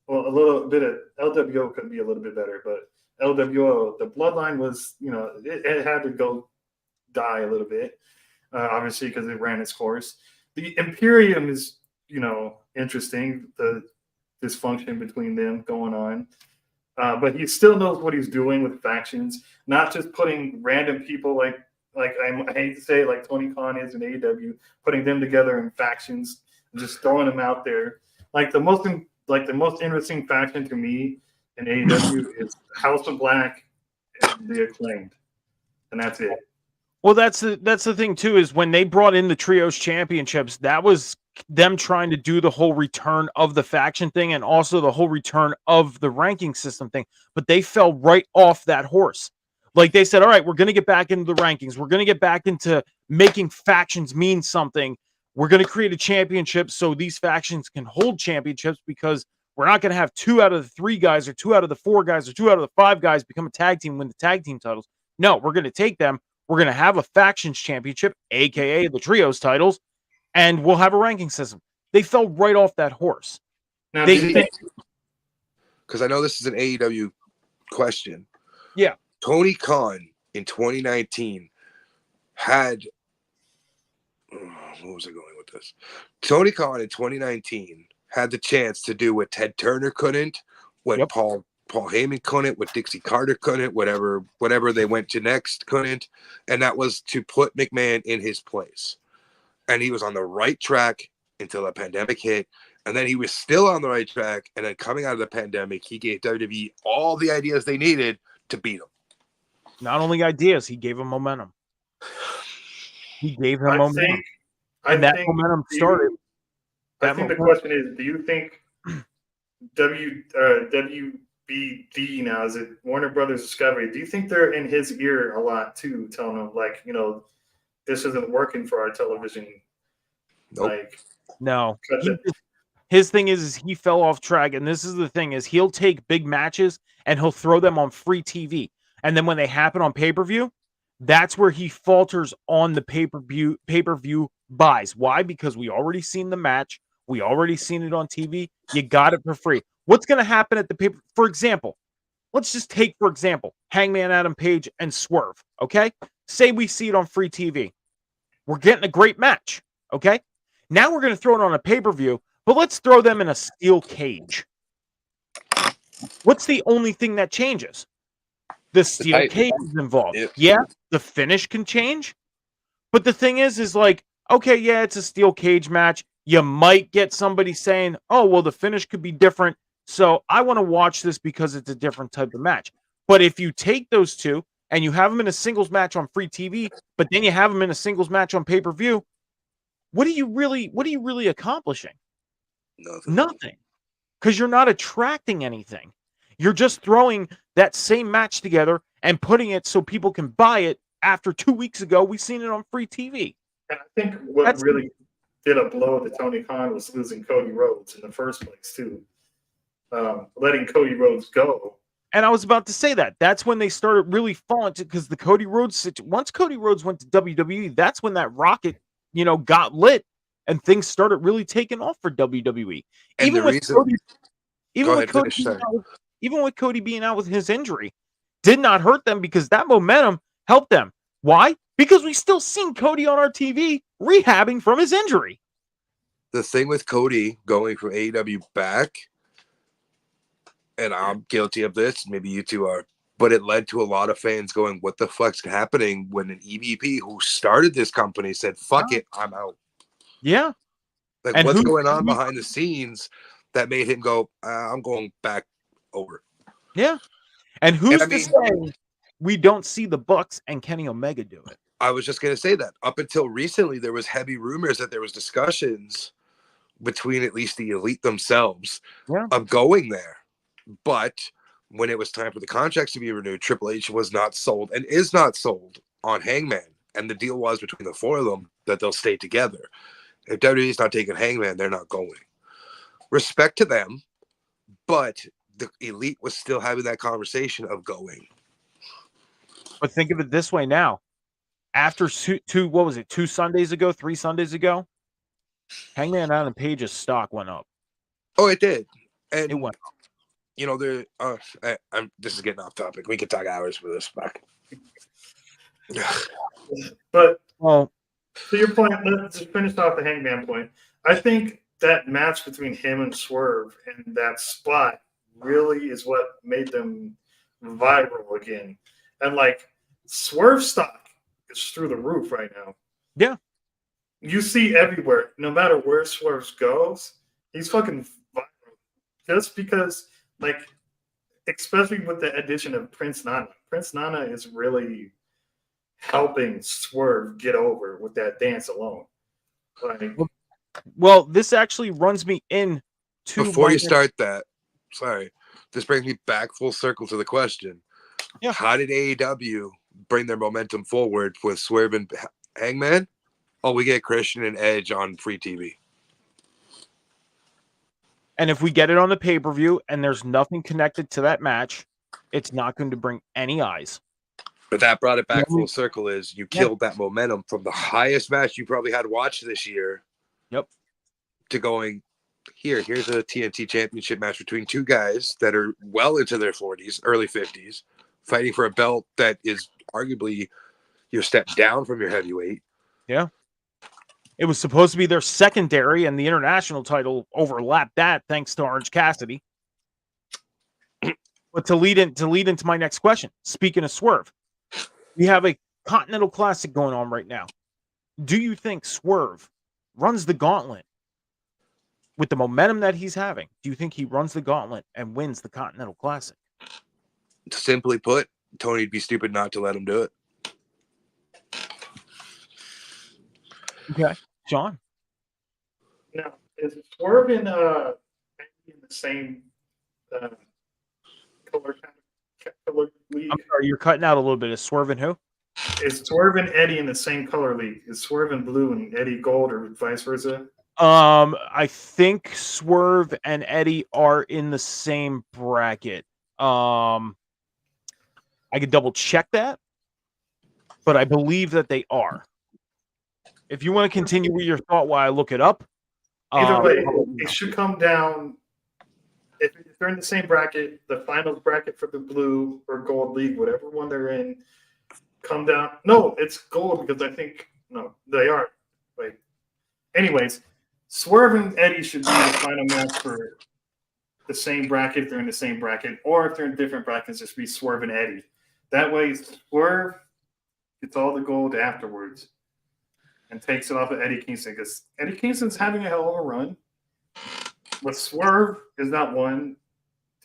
a little bit of LWO could be a little bit better, but LWO, the Bloodline was, it had to go die a little bit, obviously, because it ran its course. The Imperium is, interesting, the dysfunction between them going on. But he still knows what he's doing with factions, not just putting random people like I hate to say it, like Tony Khan is in AEW, putting them together in factions and just throwing them out there. Like the most interesting faction to me in AEW is House of Black and the Acclaimed, and that's it. Well, that's the thing too, is when they brought in the trios championships, that was them trying to do the whole return of the faction thing and also the whole return of the ranking system thing. But they fell right off that horse. Like they said, all right, we're going to get back into the rankings. We're going to get back into making factions mean something. We're going to create a championship so these factions can hold championships, because we're not going to have 2 out of the 3 guys or 2 out of the 4 guys or 2 out of the 5 guys become a tag team, win the tag team titles. No, we're going to take them. We're going to have a factions championship, aka the trios titles, and we'll have a ranking system. They fell right off that horse. Now, They do you think? Because I know this is an AEW question. Yeah. Tony Khan in 2019 had. What was I going with this? Tony Khan in 2019 had the chance to do what Ted Turner couldn't, what Paul Heyman couldn't, what Dixie Carter couldn't, whatever they went to next couldn't, and that was to put McMahon in his place. And he was on the right track until the pandemic hit, and then he was still on the right track, and then coming out of the pandemic, he gave WWE all the ideas they needed to beat him. Not only ideas, he gave him momentum. He gave him momentum. Momentum started. I think the question is, do you think WBD now, is it Warner Brothers Discovery, do you think they're in his ear a lot too, telling him, like, you know, this isn't working for our television? Nope. Like, no. His thing is he fell off track, and this is the thing, is he'll take big matches and he'll throw them on free TV. And then when they happen on pay-per-view, that's where he falters on the pay-per-view buys. Why? Because we already seen the match. We already seen it on TV. You got it for free. What's going to happen at the paper? For example, let's just take, for example, Hangman Adam Page and Swerve, okay? Say we see it on free TV. We're getting a great match, okay? Now we're going to throw it on a pay-per-view, but let's throw them in a steel cage. What's the only thing that changes? The steel cage is involved. Yeah, the finish can change. But the thing is like, okay, yeah, it's a steel cage match. You might get somebody saying, oh, well, the finish could be different, so I want to watch this because it's a different type of match. But if you take those two and you have them in a singles match on free TV, but then you have them in a singles match on pay-per-view, what are you really accomplishing? Nothing. Because you're not attracting anything. You're just throwing that same match together and putting it so people can buy it. After 2 weeks ago, we've seen it on free TV. And I think what really did a blow to Tony Khan was losing Cody Rhodes in the first place, too. Letting Cody Rhodes go. And I was about to say that. That's when they started really falling, because the Cody Rhodes once Cody Rhodes went to WWE, that's when that rocket, got lit and things started really taking off for WWE. And even with Cody being out with his injury, did not hurt them, because that momentum helped them. Why? Because we still seen Cody on our TV rehabbing from his injury. The thing with Cody going from AEW back, and I'm guilty of this, maybe you two are, but it led to a lot of fans going, what the fuck's happening, when an EVP who started this company said, fuck it, I'm out. Yeah. Like, and what's going on behind the scenes that made him go, I'm going back over. Yeah. And who's to say we don't see the Bucks and Kenny Omega do it? I was just going to say that. Up until recently, there was heavy rumors that there was discussions between at least the Elite themselves of going there. But when it was time for the contracts to be renewed, Triple H was not sold and is not sold on Hangman. And the deal was between the 4 of them that they'll stay together. If WWE's not taking Hangman, they're not going. Respect to them, but the Elite was still having that conversation of going. But think of it this way now. After 2 Sundays ago, 3 Sundays ago, Hangman Adam Page's stock went up. Oh, it did. And it went up. This is getting off topic. We could talk hours for this back. But to your point, let's finish off the Hangman point. I think that match between him and Swerve and that spot really is what made them viral again. And like, Swerve stock is through the roof right now. Yeah. You see everywhere, no matter where Swerve goes, he's fucking viral. Just because, like, especially with the addition of Prince Nana. Prince Nana is really helping Swerve get over with that dance alone. Like, Well, this actually runs me in to Before my you start that, sorry, this brings me back full circle to the question. Yeah. How did AEW bring their momentum forward with Swerve and Hangman? Oh, we get Christian and Edge on free TV. And if we get it on the pay-per-view and there's nothing connected to that match, it's not going to bring any eyes. But that brought it back Yeah. full circle is you killed that momentum from the highest match you probably had watched this year. Yep. To going, here's a TNT championship match between two guys that are well into their 40s, early 50s, fighting for a belt that is arguably your step down from your heavyweight. Yeah. It was supposed to be their secondary, and the international title overlapped that thanks to Orange Cassidy. But to lead into my next question, speaking of Swerve, we have a Continental Classic going on right now. Do you think Swerve runs the gauntlet with the momentum that he's having? Do you think he runs the gauntlet and wins the Continental Classic? Simply put, Tony'd be stupid not to let him do it. Okay, John. now is Swerve in the same color league? I'm sorry, you're cutting out a little bit. Is Swerve and who? Is Swerve and Eddie in the same color league? Is Swerve in blue and Eddie gold, or vice versa? I think Swerve and Eddie are in the same bracket. I could double check that, but I believe that they are. If you want to continue with your thought while I look it up. Either way, it should come down. If they're in the same bracket, the finals bracket for the blue or gold league, whatever one they're in, come down. No, it's gold because I think no, they aren't. Like, anyways, Swerve and Eddie should be the final match for the same bracket if they're in the same bracket, or if they're in different brackets, just be Swerve and Eddie. That way, Swerve gets all the gold afterwards and takes it off of Eddie Kingston, because Eddie Kingston's having a hell of a run, but Swerve is not one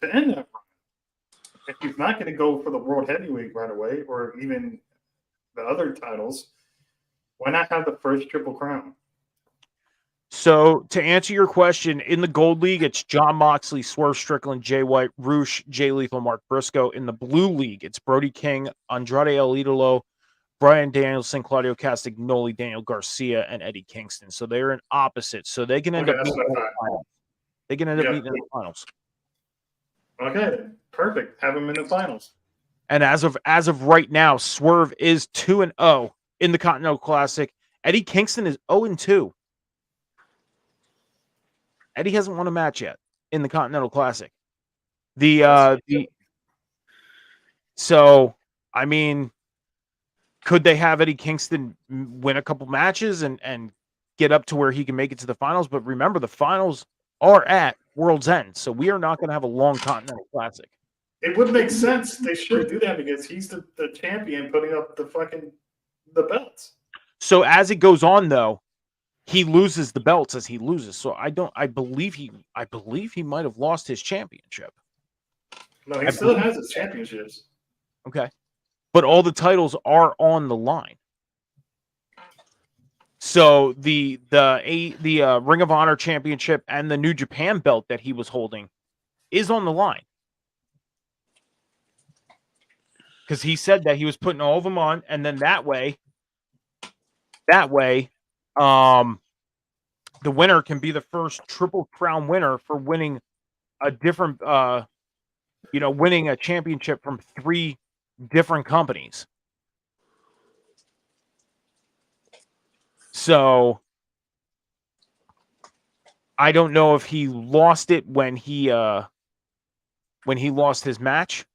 to end that run. If he's not going to go for the World Heavyweight right away, or even the other titles, why not have the first Triple Crown? So to answer your question, in the Gold League, it's John Moxley, Swerve Strickland, Jay White, Roosh, Jay Lethal, Mark Briscoe. In the Blue League, it's Brody King, Andrade El Idolo, Brian Danielson, Claudio Castagnoli, Daniel Garcia, and Eddie Kingston. So they're in opposites. So they can end up meeting in the finals. They can end up meeting in the finals. Okay, perfect. Have them in the finals. And as of right now, Swerve is 2-0 in the Continental Classic. Eddie Kingston is 0-2. Eddie hasn't won a match yet in the Continental Classic. So I mean, could they have Eddie Kingston win a couple matches and get up to where he can make it to the finals? But remember, the finals are at World's End, so we are not going to have a long Continental Classic. It would make sense. They should do that because he's the champion putting up the belts. So as it goes on, though, he loses the belts as he loses. So I believe he might have lost his championship. No, he still has his championships. Okay. But all the titles are on the line. So the Ring of Honor championship and the New Japan belt that he was holding is on the line. Because he said that he was putting all of them on, and then that way, the winner can be the first Triple Crown winner for winning a different, winning a championship from 3 different companies. So I don't know if he lost it when he lost his match.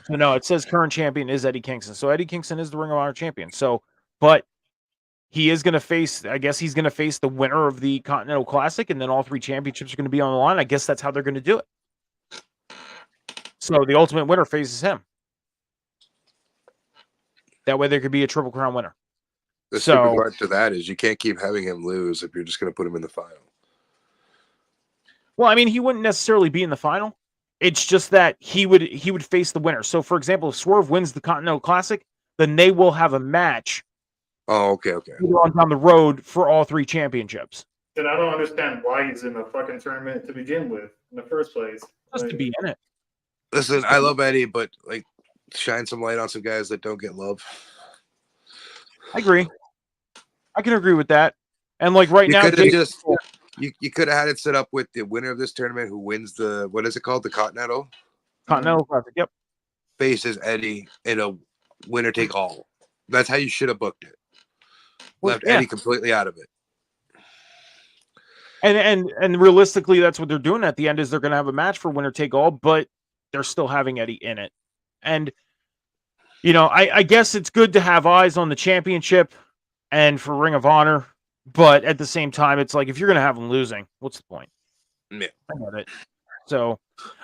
So no, it says current champion is Eddie Kingston. So Eddie Kingston is the Ring of Honor champion. So, but he is going to face, I guess he's going to face the winner of the Continental Classic, and then all 3 championships are going to be on the line. I guess that's how they're going to do it. So the ultimate winner faces him. That way there could be a Triple Crown winner. The stupid part to that is you can't keep having him lose if you're just going to put him in the final. Well, I mean, he wouldn't necessarily be in the final. It's just that he would face the winner. So, for example, if Swerve wins the Continental Classic, then they will have a match Oh, okay. later on down the road for all 3 championships. Then I don't understand why he's in the fucking tournament to begin with in the first place. Just to be in it. Listen, I love Eddie, but like, shine some light on some guys that don't get love. I agree. I can agree with that. And like right You now, could have just you could have had it set up with the winner of this tournament who wins the, what is it called, the Continental Classic. Yep. faces Eddie in a winner take all. That's how you should have booked it. Left Eddie completely out of it. And realistically, that's what they're doing at the end, is they're going to have a match for winner take all, but they're still having Eddie in it. And you know, I guess it's good to have eyes on the championship and for Ring of Honor, but at the same time, it's like, if you're going to have them losing, what's the point? Yeah. I get it. So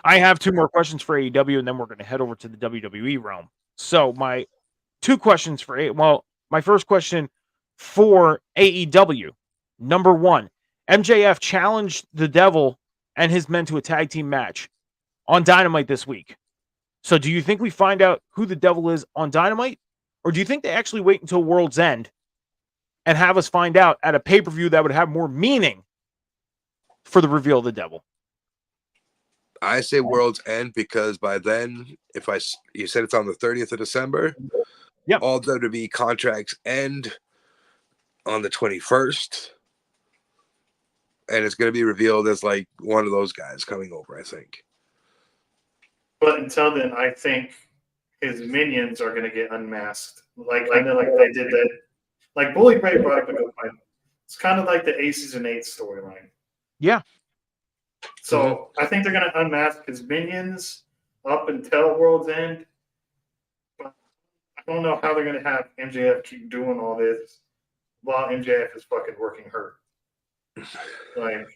I have 2 more questions for AEW, and then we're going to head over to the WWE realm. So my 2 questions for my first question for AEW. Number 1, MJF challenged the Devil and his men to a tag team match on Dynamite this week. So do you think we find out who the Devil is on Dynamite? Or do you think they actually wait until World's End and have us find out at a pay-per-view that would have more meaning for the reveal of the Devil? I say World's End because by then, you said it's on the 30th of December. Yep. All WWE contracts end on the 21st. And it's going to be revealed as like one of those guys coming over, I think. But until then, I think his minions are going to get unmasked. Like they did that. Like Bully Ray brought up a good point. It's kind of like the Aces and Eights storyline. Yeah. So I think they're going to unmask his minions up until World's End. But I don't know how they're going to have MJF keep doing all this while MJF is fucking working hurt. Like,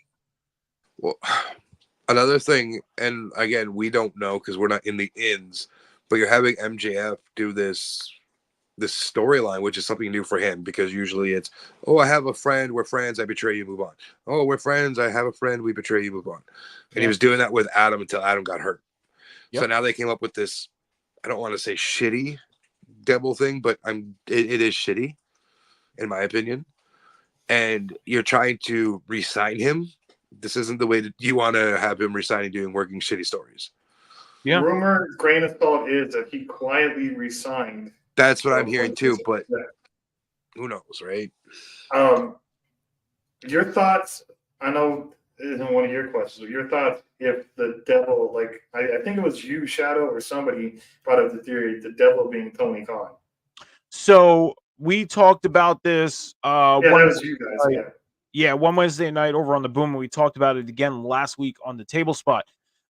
well, another thing, and again, we don't know because we're not in the ins, but you're having MJF do this storyline, which is something new for him, because usually it's, oh, I have a friend, we're friends, I betray you, move on. Oh, we're friends, I have a friend, we betray you, move on. And he was doing that with Adam until Adam got hurt. Yep. So now they came up with this, I don't want to say shitty Devil thing, but it is shitty, in my opinion. And you're trying to re-sign him. This isn't the way that you want to have him resigning, doing working shitty stories. Yeah. Rumor, grain of salt, is that he quietly resigned. That's what I'm hearing too, but who knows, right? Your thoughts, I know this isn't one of your questions, but your thoughts if the Devil, like, I think it was you, Shadow, or somebody brought up the theory, the Devil being Tony Khan. So we talked about this. That was you guys, one Wednesday night over on the Boom, and we talked about it again last week on the Table Spot,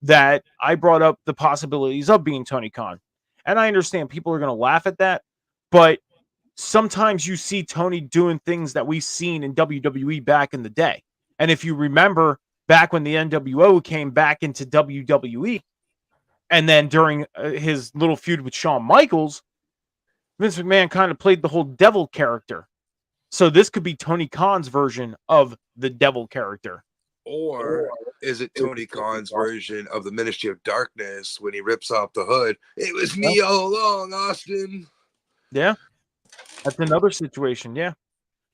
that I brought up the possibilities of being Tony Khan. And I understand people are going to laugh at that, but sometimes you see Tony doing things that we've seen in WWE back in the day. And if you remember back when the NWO came back into WWE, and then during his little feud with Shawn Michaels, Vince McMahon kind of played the whole devil character. So this could be Tony Khan's version of the devil character. Or is it Tony Khan's version of the Ministry of Darkness when he rips off the hood? It was me all along, Austin. Yeah. That's another situation, yeah.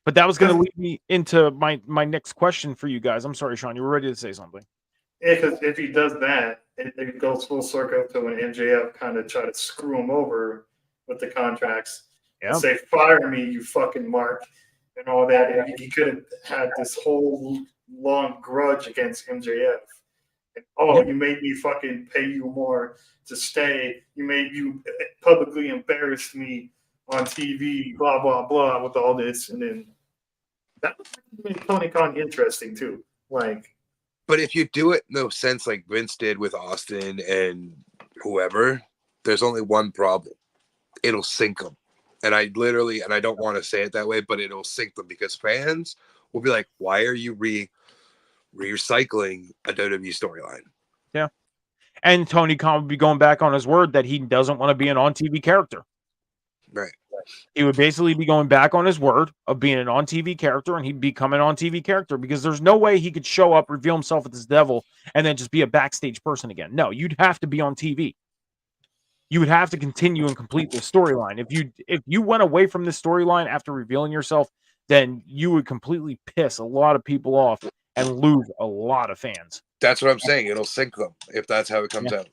But that was going to lead me into my next question for you guys. I'm sorry, Sean, you were ready to say something. If he does that, it goes full circle to when MJF kind of tried to screw him over with the contracts. Yeah. And say, fire me, you fucking Mark, and all that. And he could have had this whole long grudge against MJF. And, you made me fucking pay you more to stay. You publicly embarrassed me on TV, blah, blah, blah, with all this. And then that made Tony Khan interesting, too. Like, but if you do it in the sense like Vince did with Austin and whoever, there's only one problem. It'll sink them. And I don't want to say it that way, but it'll sink them because fans will be like, why are you recycling a WWE storyline? Yeah. And Tony Khan would be going back on his word that he doesn't want to be an on-TV character. Right. He would basically be going back on his word of being an on-TV character, and he'd become an on-TV character because there's no way he could show up, reveal himself as this devil, and then just be a backstage person again. No, you'd have to be on TV. you would have to continue and complete the storyline. If you went away from this storyline after revealing yourself, then you would completely piss a lot of people off and lose a lot of fans. That's what I'm saying. It'll sink them if that's how it comes out.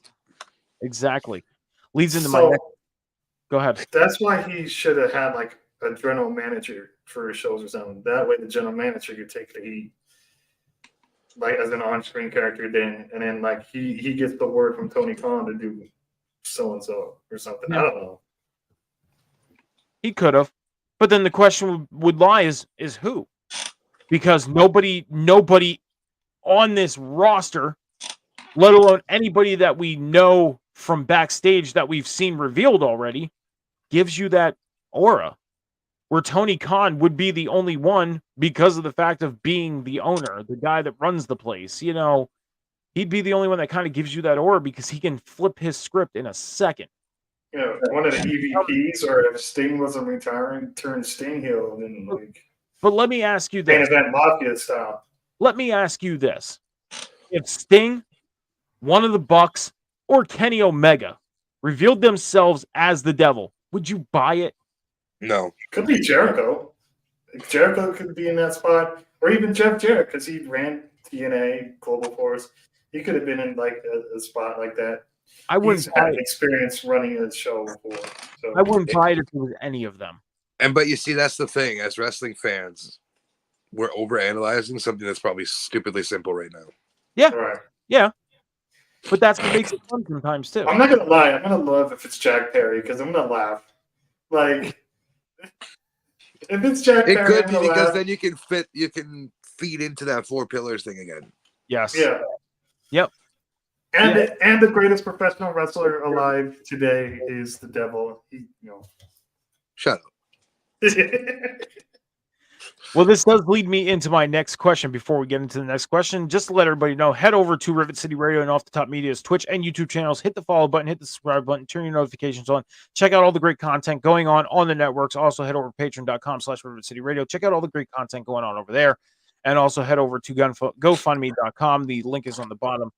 Exactly. Leads into my next. Go ahead. That's why he should have had like a general manager for his shows or something. That way, the general manager could take the heat, like as an on-screen character. Then like he gets the word from Tony Khan to do so and so or something. I don't know. He could have, but then the question would lie is who? Because nobody on this roster, let alone anybody that we know from backstage that we've seen revealed already, gives you that aura. Where Tony Khan would be the only one because of the fact of being the owner, the guy that runs the place. You know, he'd be the only one that kind of gives you that aura because he can flip his script in a second. You know, one of the EVPs, or if Sting wasn't retiring, turn Sting heel, and then like. But let me ask you Main this. event Mafia style. Let me ask you this. If Sting, one of the Bucks, or Kenny Omega revealed themselves as the devil, would you buy it? No. Could be Jericho. Jericho could be in that spot. Or even Jeff Jarrett, because he ran TNA, Global Force. He could have been in like a spot like that. I wouldn't buy it. Experience running a show before. So. I wouldn't buy it if it was any of them. But you see, that's the thing. As wrestling fans, we're overanalyzing something that's probably stupidly simple right now. Yeah. Right. Yeah. But that's what makes it fun sometimes too. I'm not gonna lie. I'm gonna love if it's Jack Perry because I'm gonna laugh. Like if it's Jack Perry, it could be because laugh. then you can feed into that 4 pillars thing again. Yes. Yeah. Yep. And the greatest professional wrestler alive today is the Devil. Shut up. Well, this does lead me into my next question. Before we get into the next question, just to let everybody know, head over to Rivet City Radio and Off the Top Media's Twitch and YouTube channels. Hit the follow button, hit the subscribe button, turn your notifications on. Check out all the great content going on the networks. Also, head over to patreon.com/Rivet City Radio. Check out all the great content going on over there. And also head over to GoFundMe.com. The link is on the bottom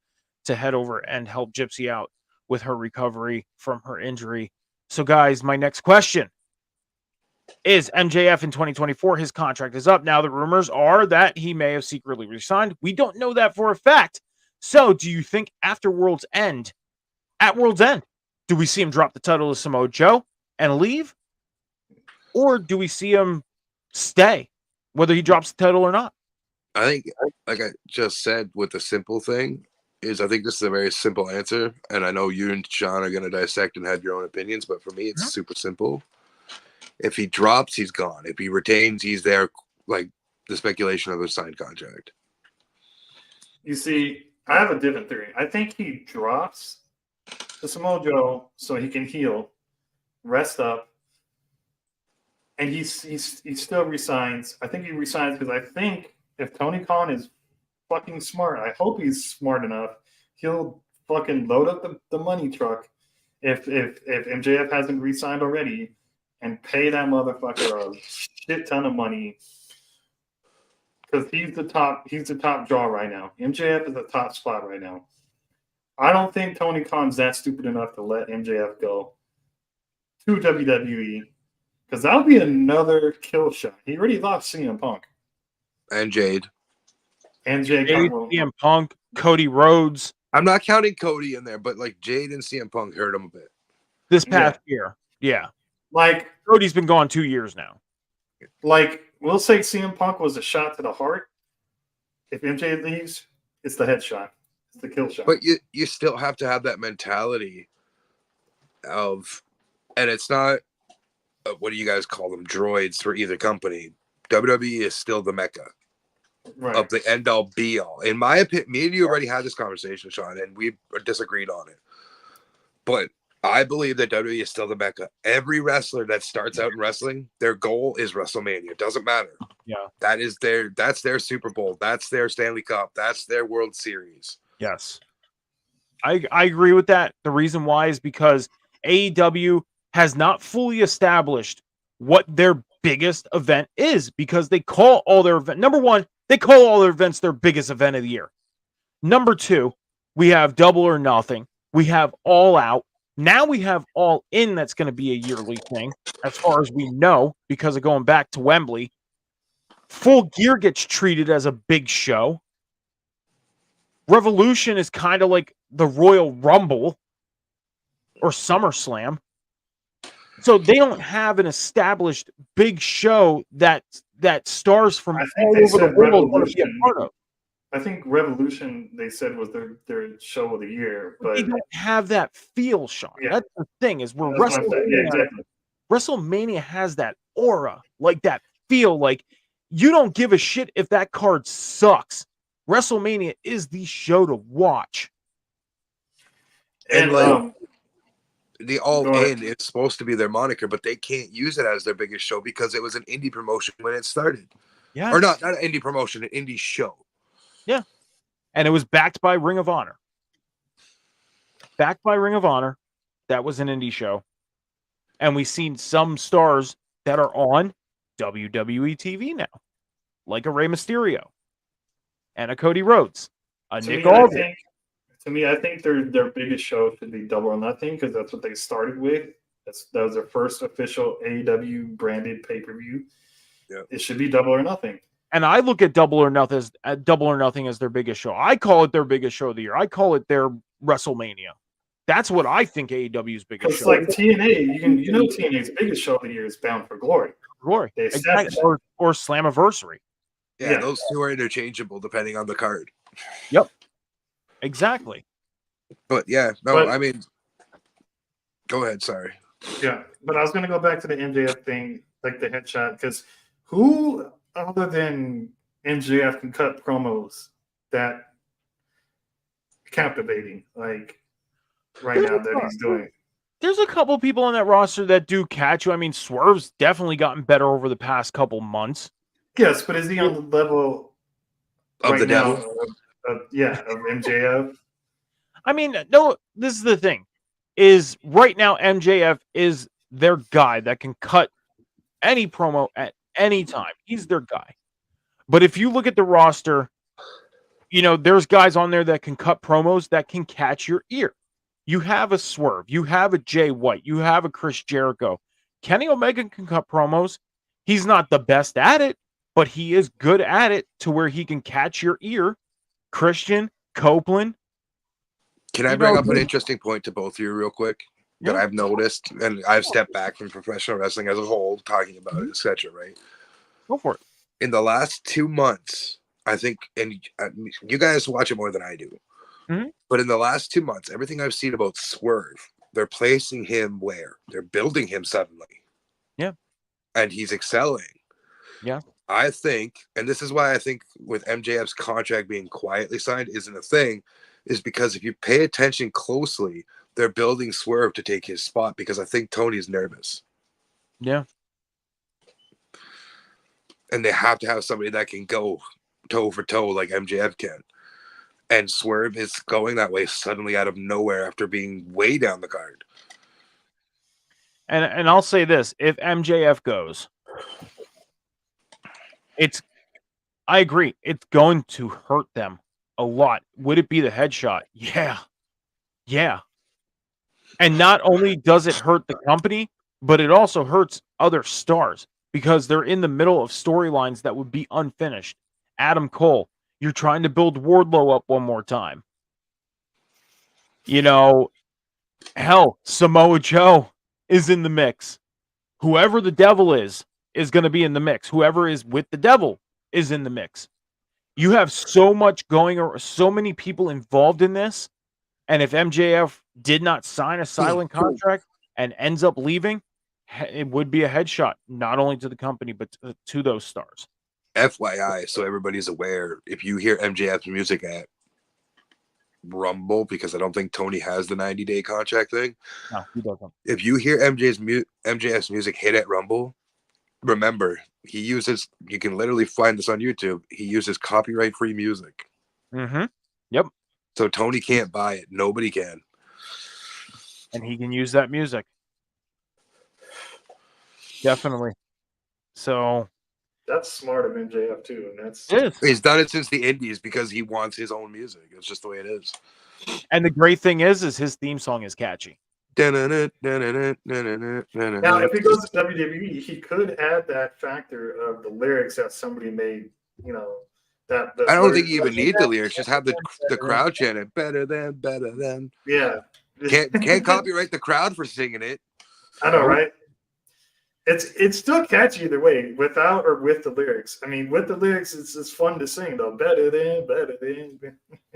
to head over and help Gypsy out with her recovery from her injury. So, guys, my next question is MJF in 2024. His contract is up. Now, the rumors are that he may have secretly resigned. We don't know that for a fact. So, do you think at World's End, do we see him drop the title to Samoa Joe and leave? Or do we see him stay, whether he drops the title or not? I think, like I just said, with the simple thing, I think this is a very simple answer. And I know you and Sean are going to dissect and have your own opinions, but for me, it's super simple. If he drops, he's gone. If he retains, he's there, like the speculation of a signed contract. You see, I have a different theory. I think he drops to Samoa Joe so he can heal, rest up, and he still resigns. I think he resigns because I think if Tony Khan is fucking smart, I hope he's smart enough, he'll fucking load up the money truck if MJF hasn't resigned already, and pay that motherfucker a shit ton of money because he's the top draw right now. MJF is the top spot right now. I don't think Tony Khan's that stupid enough to let MJF go to WWE because that would be another kill shot. He already lost CM Punk and Jade. CM Punk, Cody Rhodes. I'm not counting Cody in there, but like Jade and CM Punk hurt him a bit this past year. Yeah. Like Cody's been gone 2 years now. Like we'll say CM Punk was a shot to the heart. If MJ leaves, it's the headshot. It's the kill shot. But you still have to have that mentality of, and it's not, what do you guys call them, droids for either company. WWE is still the mecca of the end all be all. In my opinion, me and you already had this conversation, Sean, and we disagreed on it. But I believe that WWE is still the mecca. Every wrestler that starts out in wrestling, their goal is WrestleMania. It doesn't matter. Yeah. That's their Super Bowl. That's their Stanley Cup. That's their World Series. Yes. I agree with that. The reason why is because AEW has not fully established what their biggest event is, because they call all their event. Number one, they call all their events their biggest event of the year. Number two, we have Double or Nothing. We have All Out. Now we have All In that's going to be a yearly thing, as far as we know, because of going back to Wembley. Full Gear gets treated as a big show. Revolution is kind of like the Royal Rumble or SummerSlam. So they don't have an established big show that stars from all over the world want to be a part of. I think Revolution, they said, was their show of the year, but they don't have that feel, Sean. Yeah. That's the thing, is where that's what I'm saying. Yeah, exactly. WrestleMania has that aura, like that feel, like you don't give a shit if that card sucks. WrestleMania is the show to watch. And the All go ahead. In is supposed to be their moniker, but they can't use it as their biggest show because it was an indie promotion when it started. Yeah. Or not an indie promotion, an indie show. Yeah. And it was backed by Ring of Honor. Backed by Ring of Honor. That was an indie show. And we've seen some stars that are on WWE TV now, like a Rey Mysterio and a Cody Rhodes, a Nick Aldis. To me, I think their biggest show should be Double or Nothing, because that's what they started with. That was their first official AEW branded pay-per-view. Yeah. It should be Double or Nothing. And I look at Double or Nothing as their biggest show. I call it their biggest show of the year. I call it their WrestleMania. That's what I think AEW's biggest It's show. like TNA. TNA's biggest show of the year is Bound for Glory. Exactly. Or Slammiversary. Yeah, those two are interchangeable depending on the card. Yep. Exactly. But yeah, no, I mean, go ahead. Sorry. Yeah, but I was going to go back to the MJF thing, like the headshot, because who other than MJF can cut promos that captivating, like right now that he's doing? There's a couple people on that roster that do catch you. I mean, Swerve's definitely gotten better over the past couple months. Yes, but is he on the level of right the now devil? of MJF? I mean, no, this is the thing. Is right now MJF is their guy that can cut any promo at any time. He's their guy. But if you look at the roster, there's guys on there that can cut promos that can catch your ear. You have a Swerve. You have a Jay White. You have a Chris Jericho. Kenny Omega can cut promos. He's not the best at it, but he is good at it to where he can catch your ear. Christian, Copeland. Can I bring up an interesting point to both of you real quick that I've noticed, and I've stepped back from professional wrestling as a whole, talking about it, etc. Right? Go for it. In the last 2 months, I think, and you guys watch it more than I do, but in the last 2 months, everything I've seen about Swerve, they're placing him where? They're building him suddenly. Yeah. And he's excelling. Yeah. I think, and this is why I think with MJF's contract being quietly signed isn't a thing, is because if you pay attention closely, they're building Swerve to take his spot, because I think Tony's nervous. Yeah. And they have to have somebody that can go toe for toe like MJF can. And Swerve is going that way suddenly out of nowhere after being way down the card. And I'll say this, if MJF goes, I agree, it's going to hurt them a lot. Would it be the headshot? Yeah. Yeah. And not only does it hurt the company, but it also hurts other stars because they're in the middle of storylines that would be unfinished. Adam Cole, you're trying to build Wardlow up one more time. Hell, Samoa Joe is in the mix. Whoever the devil is going to be in the mix. Whoever is with the devil is in the mix. You have so much going, or so many people involved in this. And if MJF did not sign a silent contract and ends up leaving, it would be a headshot, not only to the company, but to those stars. FYI, so everybody's aware, if you hear MJF's music at Rumble, because I don't think Tony has the 90-day contract thing. No, he doesn't. If you hear MJF's music hit at Rumble, remember, he uses, you can literally find this on YouTube, he uses copyright-free music. Mm-hmm. Yep. So Tony can't buy it. Nobody can. And he can use that music. Definitely. So that's smart of MJF too, and he's done it since the Indies because he wants his own music. It's just the way it is. And the great thing is his theme song is catchy. Now, if he goes to WWE, he could add that factor of the lyrics that somebody made. You know, that I don't think you even need the lyrics. Just have the crowd chant it. Better than. Yeah. Can't copyright the crowd for singing it. I know, right? It's still catchy either way, without or with the lyrics. I mean, with the lyrics, it's fun to sing though. Better than.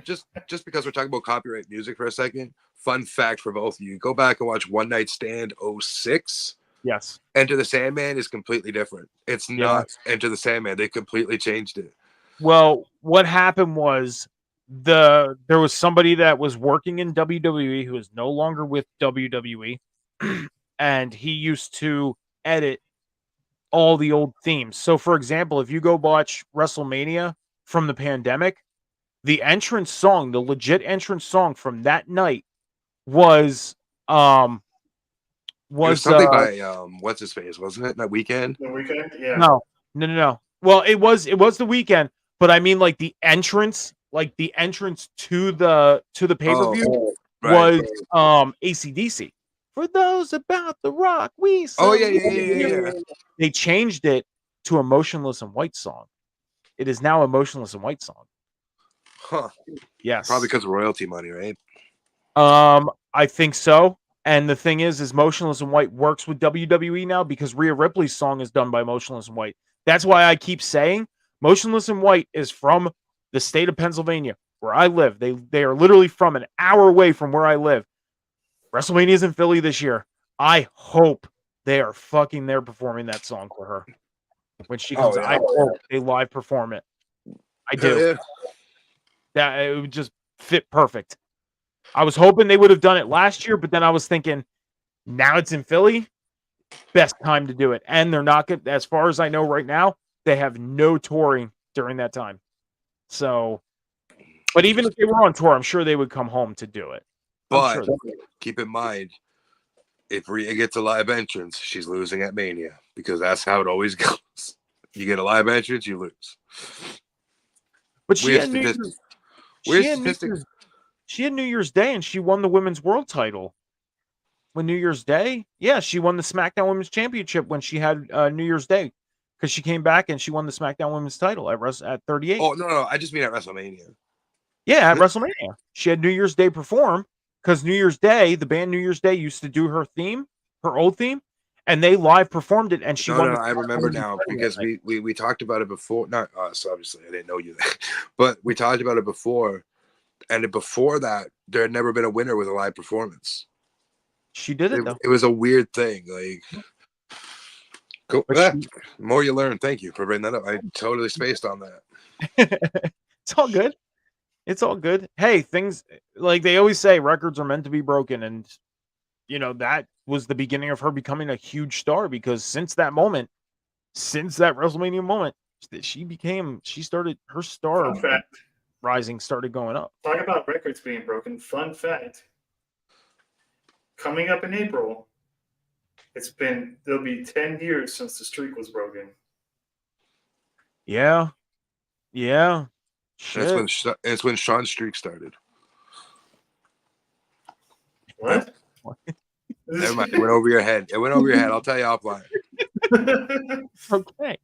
Just because we're talking about copyright music for a second, fun fact for both of you: go back and watch One Night Stand 06. Yes. Enter the Sandman is completely different. It's not Enter the Sandman. They completely changed it. Well, what happened was there was somebody that was working in WWE who is no longer with WWE, and he used to edit all the old themes. So, for example, if you go watch WrestleMania from the pandemic, the entrance song, the legit entrance song from that night was It was something by what's his face, wasn't it? That Weekend? The Weekend, yeah. No. Well, it was the Weekend, but I mean like the entrance to the pay-per-view was AC/DC. For those about the rock, we yeah. They changed it to a Motionless in White song. It is now a Motionless in White song. Huh. Yes. Probably because of royalty money, right? I think so. And the thing is Motionless in White works with WWE now because Rhea Ripley's song is done by Motionless in White. That's why I keep saying Motionless in White is from the state of Pennsylvania, where I live. They are literally from an hour away from where I live. WrestleMania is in Philly this year. I hope they are fucking there performing that song for her when she comes. I hope they live perform it. I do. That it would just fit perfect. I was hoping they would have done it last year, but then I was thinking, now it's in Philly, best time to do it. And they're not good. As far as I know right now, they have no touring during that time. So, but even if they were on tour, I'm sure they would come home to do it. But keep in mind, if Rhea gets a live entrance, she's losing at Mania because that's how it always goes. You get a live entrance, you lose. But she had New Year's Day and she won the Women's World title. When New Year's Day, she won the SmackDown Women's Championship when she had New Year's Day because she came back and she won the SmackDown Women's title at 38. Oh no, I just mean at WrestleMania. Yeah, at WrestleMania, she had New Year's Day perform because New Year's Day, the band New Year's Day used to do her theme, her old theme, and they live performed it. And she won. I remember now because we talked about it before. Not us, obviously. I didn't know you, but we talked about it before. And before that, there had never been a winner with a live performance. She did it though. It was a weird thing. Like, more you learn. Thank you for bringing that up. I totally spaced on that. It's all good. It's all good. Hey, things like they always say, records are meant to be broken, and that was the beginning of her becoming a huge star because since that WrestleMania moment, she started her star rising started going up. Talk about records being broken. Fun fact. Coming up in April, there'll be 10 years since the streak was broken. Yeah. Shit. It's when Sean's streak started. What? Never mind. It went over your head. I'll tell you offline. Okay.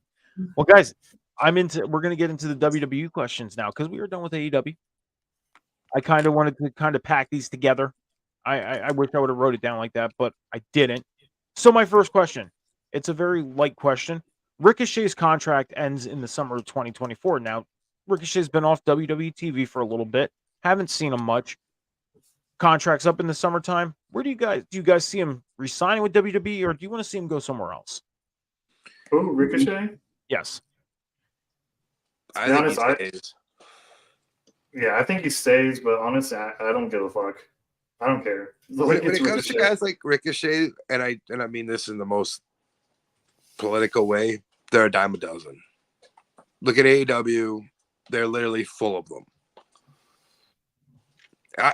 Well, guys, we're going to get into the WWE questions now because we were done with AEW. I kind of wanted to pack these together. I wish I would have wrote it down like that, but I didn't. So my first question, it's a very light question. Ricochet's contract ends in the summer of 2024. Now, Ricochet's been off WWE TV for a little bit. Haven't seen him much. Contract's up in the summertime. Where do you guys see him re-signing with WWE, or do you want to see him go somewhere else? Who, Ricochet? Yes. I think he stays. I think he stays, but honestly, I don't give a fuck. I don't care. When it comes to guys like Ricochet, and I mean this in the most political way, they're a dime a dozen. Look at AEW; they're literally full of them.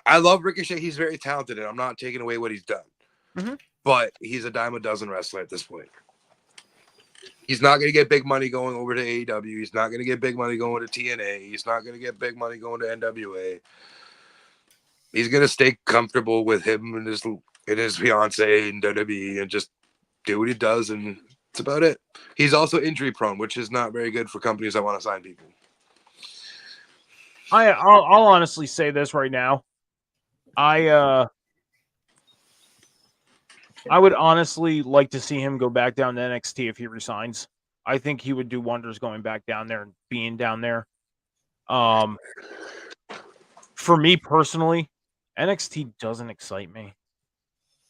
I love Ricochet; he's very talented, and I'm not taking away what he's done. But he's a dime a dozen wrestler at this point. He's not going to get big money going over to AEW. He's not going to get big money going to TNA. He's not going to get big money going to NWA. He's going to stay comfortable with him and his and his fiance in WWE and just do what he does, and that's about it. He's also injury prone, which is not very good for companies that want to sign people. I'll honestly say this right now. I would honestly like to see him go back down to NXT if he resigns. I think he would do wonders going back down there and being down there. For me personally, NXT doesn't excite me.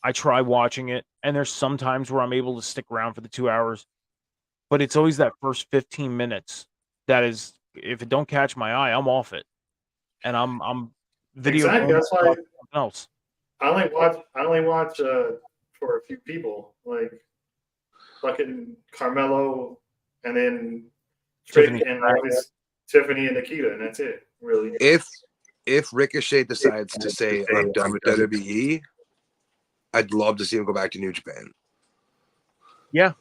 I try watching it, and there's some times where I'm able to stick around for the 2 hours, but it's always that first 15 minutes that is, if it don't catch my eye, I'm off it, and I'm video Exactly. That's why something else. I only watch for a few people, like fucking Carmelo, and then Tiffany. Trick, and always Tiffany and Nikita, and that's it. Really. If Ricochet decides to say I'm done with WWE, I'd love to see him go back to New Japan. Yeah.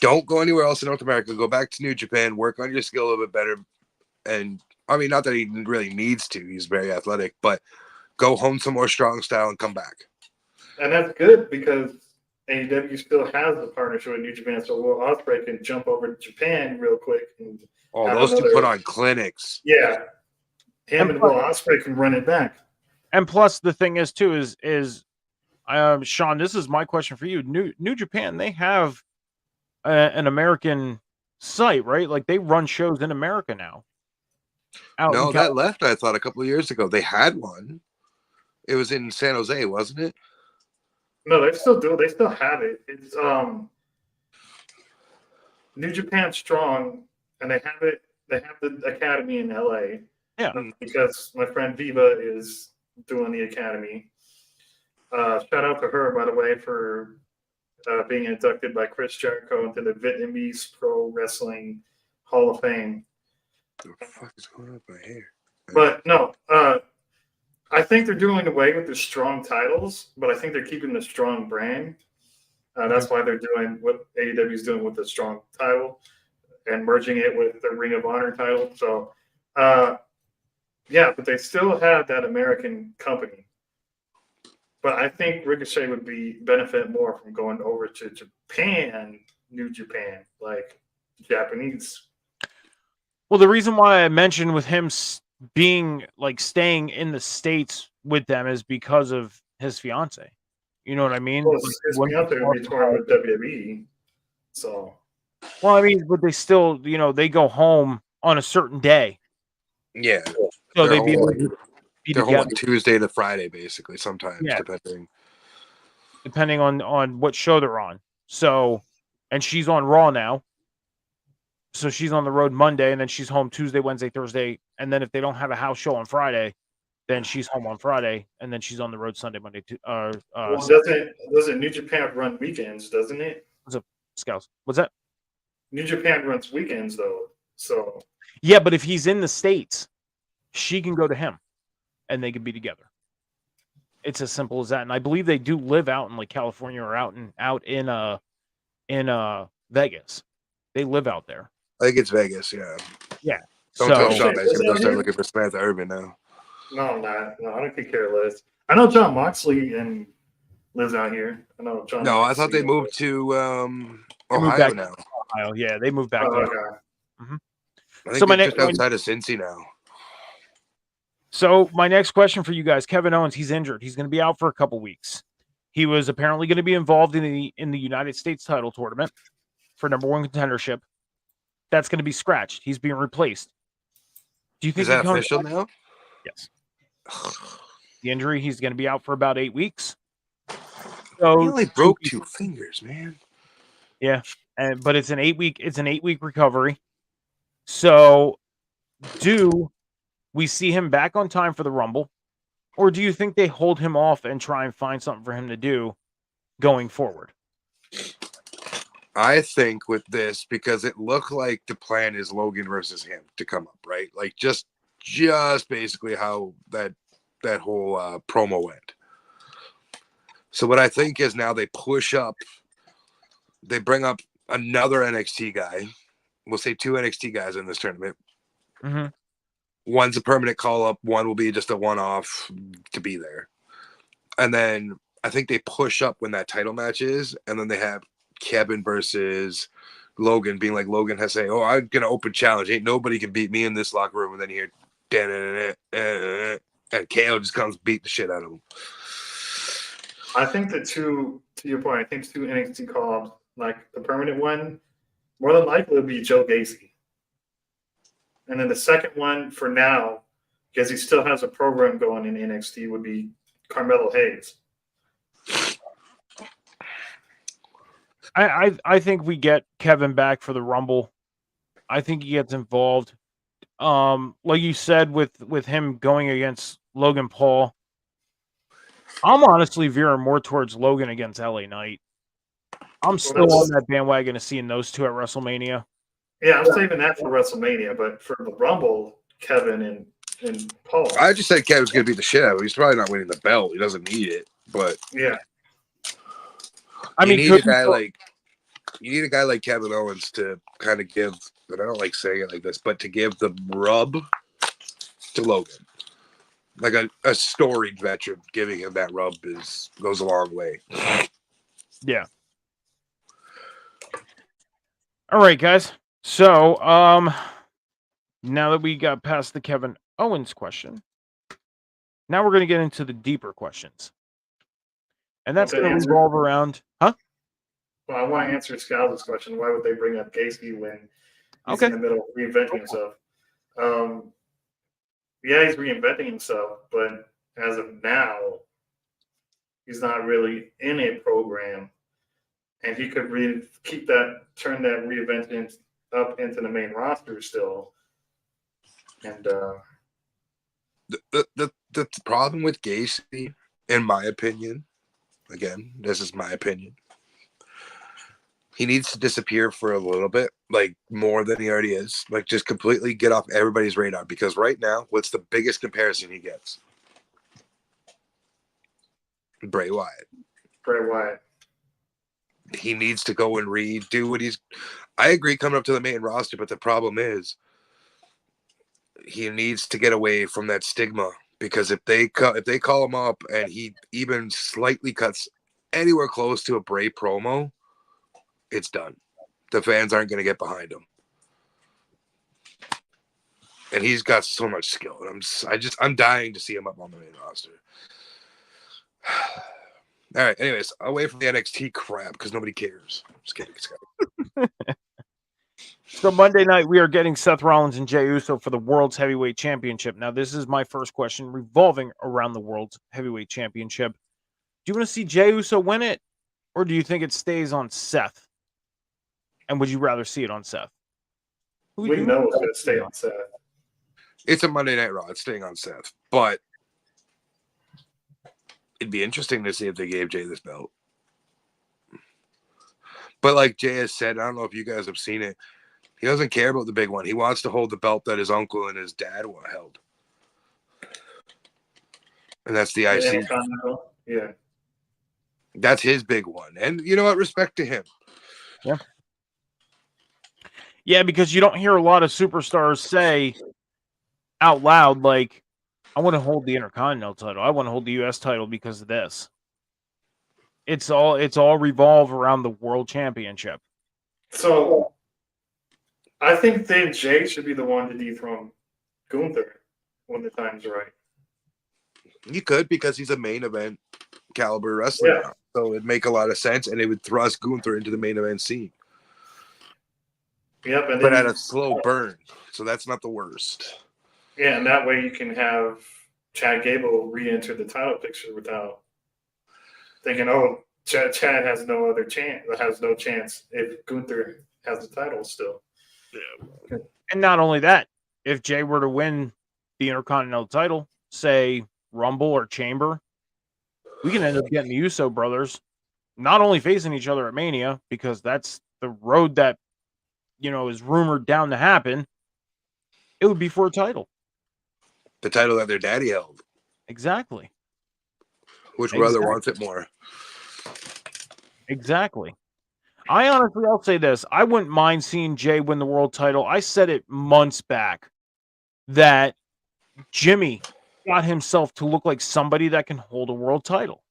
Don't go anywhere else in North America. Go back to New Japan. Work on your skill a little bit better. And I mean, not that he really needs to. He's very athletic, but go hone some more strong style and come back. And that's good because AEW still has the partnership with New Japan, so Will Ospreay can jump over to Japan real quick. And those two put on clinics. Yeah. Him and Will Ospreay can run it back. And plus, the thing is, too, is Sean, this is my question for you. New Japan, they have an American site, right? Like, they run shows in America now. No, that left, I thought, a couple of years ago. They had one. It was in San Jose, wasn't it? No, they still do. They still have it. It's New Japan Strong, and they have it. They have the academy in LA. Yeah. Because my friend Viva is doing the academy. Shout out to her, by the way, for being inducted by Chris Jericho into the Vietnamese Pro Wrestling Hall of Fame. What the fuck is going on with my hair? But no, I think they're doing away with the strong titles, but I think they're keeping the strong brand. That's why they're doing what AEW is doing with the strong title and merging it with the Ring of Honor title. So, yeah, but they still have that American company. But I think Ricochet would benefit more from going over to Japan, New Japan, like Japanese. Well, the reason why I mentioned with him being like staying in the States with them is because of his fiance. You know what I mean? Well, his fiance would be touring with WWE. So. Well, I mean, but they still, they go home on a certain day. Yeah. So they'd be able to be they're together. home Tuesday to Friday, basically, sometimes, depending on what show they're on. So, and she's on Raw now. So she's on the road Monday, and then she's home Tuesday, Wednesday, Thursday. And then if they don't have a house show on Friday, then she's home on Friday, and then she's on the road Sunday, Monday. Well, doesn't New Japan run weekends, doesn't it? What's up, Scouts? What's that? New Japan runs weekends, though. So. Yeah, but if he's in the States, she can go to him, and they can be together. It's as simple as that. And I believe they do live out in like California or out in Vegas. They live out there. I think it's Vegas, yeah. Yeah. Don't tell Sean that he's going to start looking for Samantha Urban now. No, I'm not. No, I don't think care less. I know John Moxley lives out here. I know John. No, I thought they moved to Ohio now. Ohio, yeah, they moved back. Okay. Mm-hmm. I think they're just outside of Cincy now. So my next question for you guys, Kevin Owens, he's injured. He's going to be out for a couple weeks. He was apparently going to be involved in the United States title tournament for number one contendership. That's going to be scratched. He's being replaced. Do you think is that official now? Yes. The injury, he's going to be out for about 8 weeks. So he only broke 2 fingers, man. Yeah, but it's an 8-week recovery. So, do we see him back on time for the Rumble, or do you think they hold him off and try and find something for him to do going forward? I think with this, because it looked like the plan is Logan versus him to come up, right? Like just basically how that whole promo went. So what I think is now they bring up another NXT guy. We'll say 2 NXT guys in this tournament. Mm-hmm. One's a permanent call-up. One will be just a one-off to be there. And then I think they push up when that title match is, and then they have Kevin versus Logan, being like, Logan has saying, "Oh, I'm gonna open challenge. Ain't nobody can beat me in this locker room." And then you hear, and KO just comes beat the shit out of him. I think to your point, I think two NXT calls, like the permanent one, more than likely would be Joe Gacy. And then the second one for now, because he still has a program going in NXT, would be Carmelo Hayes. I think we get Kevin back for the Rumble. I think he gets involved. Like you said, with him going against Logan Paul, I'm honestly veering more towards Logan against LA Knight. I'm still on that bandwagon of seeing those two at WrestleMania. Yeah, I'm saving that for WrestleMania, but for the Rumble, Kevin and Paul. I just said Kevin's gonna beat the shit out of him. He's probably not winning the belt. He doesn't need it, but yeah. I mean, you need a guy like Kevin Owens to kind of give, and I don't like saying it like this, but to give the rub to Logan. Like a storied veteran giving him that rub goes a long way. Yeah. All right, guys. So, now that we got past the Kevin Owens question, now we're going to get into the deeper questions. And that's going to revolve around, huh? Well, I want to answer Scal's question. Why would they bring up Gacy when he's in the middle of reinventing himself? Yeah, he's reinventing himself, but as of now, he's not really in a program, and he could turn that reinvention up into the main roster still. And the problem with Gacy, in my opinion, again, this is my opinion, he needs to disappear for a little bit, like more than he already is. Like just completely get off everybody's radar, because right now, what's the biggest comparison he gets? Bray Wyatt. Bray Wyatt. He needs to go and redo what I agree, coming up to the main roster, but the problem is he needs to get away from that stigma, because if they call him up and he even slightly cuts anywhere close to a Bray promo, it's done. The fans aren't going to get behind him, and he's got so much skill. And I'm dying to see him up on the main roster. All right. Anyways, away from the NXT crap because nobody cares. Just kidding. So Monday night, we are getting Seth Rollins and Jey Uso for the World's Heavyweight Championship. Now, this is my first question revolving around the World's Heavyweight Championship. Do you want to see Jey Uso win it, or do you think it stays on Seth? And would you rather see it on Seth? We know it's going to stay on Seth. It's a Monday Night Raw. It's staying on Seth. But it'd be interesting to see if they gave Jey this belt. But like Jey has said, I don't know if you guys have seen it, he doesn't care about the big one. He wants to hold the belt that his uncle and his dad held. And that's the IC. Yeah. That's his big one. And you know what? Respect to him. Yeah. Yeah, because you don't hear a lot of superstars say out loud, like, I want to hold the Intercontinental title. I want to hold the US title because of this. It's all revolve around the World Championship. So I think then Jey should be the one to dethrone Gunther when the time's right. You could, because he's a main event caliber wrestler. Yeah. So it'd make a lot of sense, and it would thrust Gunther into the main event scene. Yep, but at a slow burn. So that's not the worst. Yeah, and that way you can have Chad Gable re-enter the title picture without thinking, oh, Chad has no chance if Gunther has the title still. Yeah. And not only that, if Jey were to win the Intercontinental title, say Rumble or Chamber, we can end up getting the Uso brothers not only facing each other at Mania, because that's the road that, is rumored down to happen. It would be for a title. The title that their daddy held. Exactly. Which brother wants it more? Exactly. I'll say this. I wouldn't mind seeing Jey win the world title. I said it months back that Jimmy got himself to look like somebody that can hold a world title.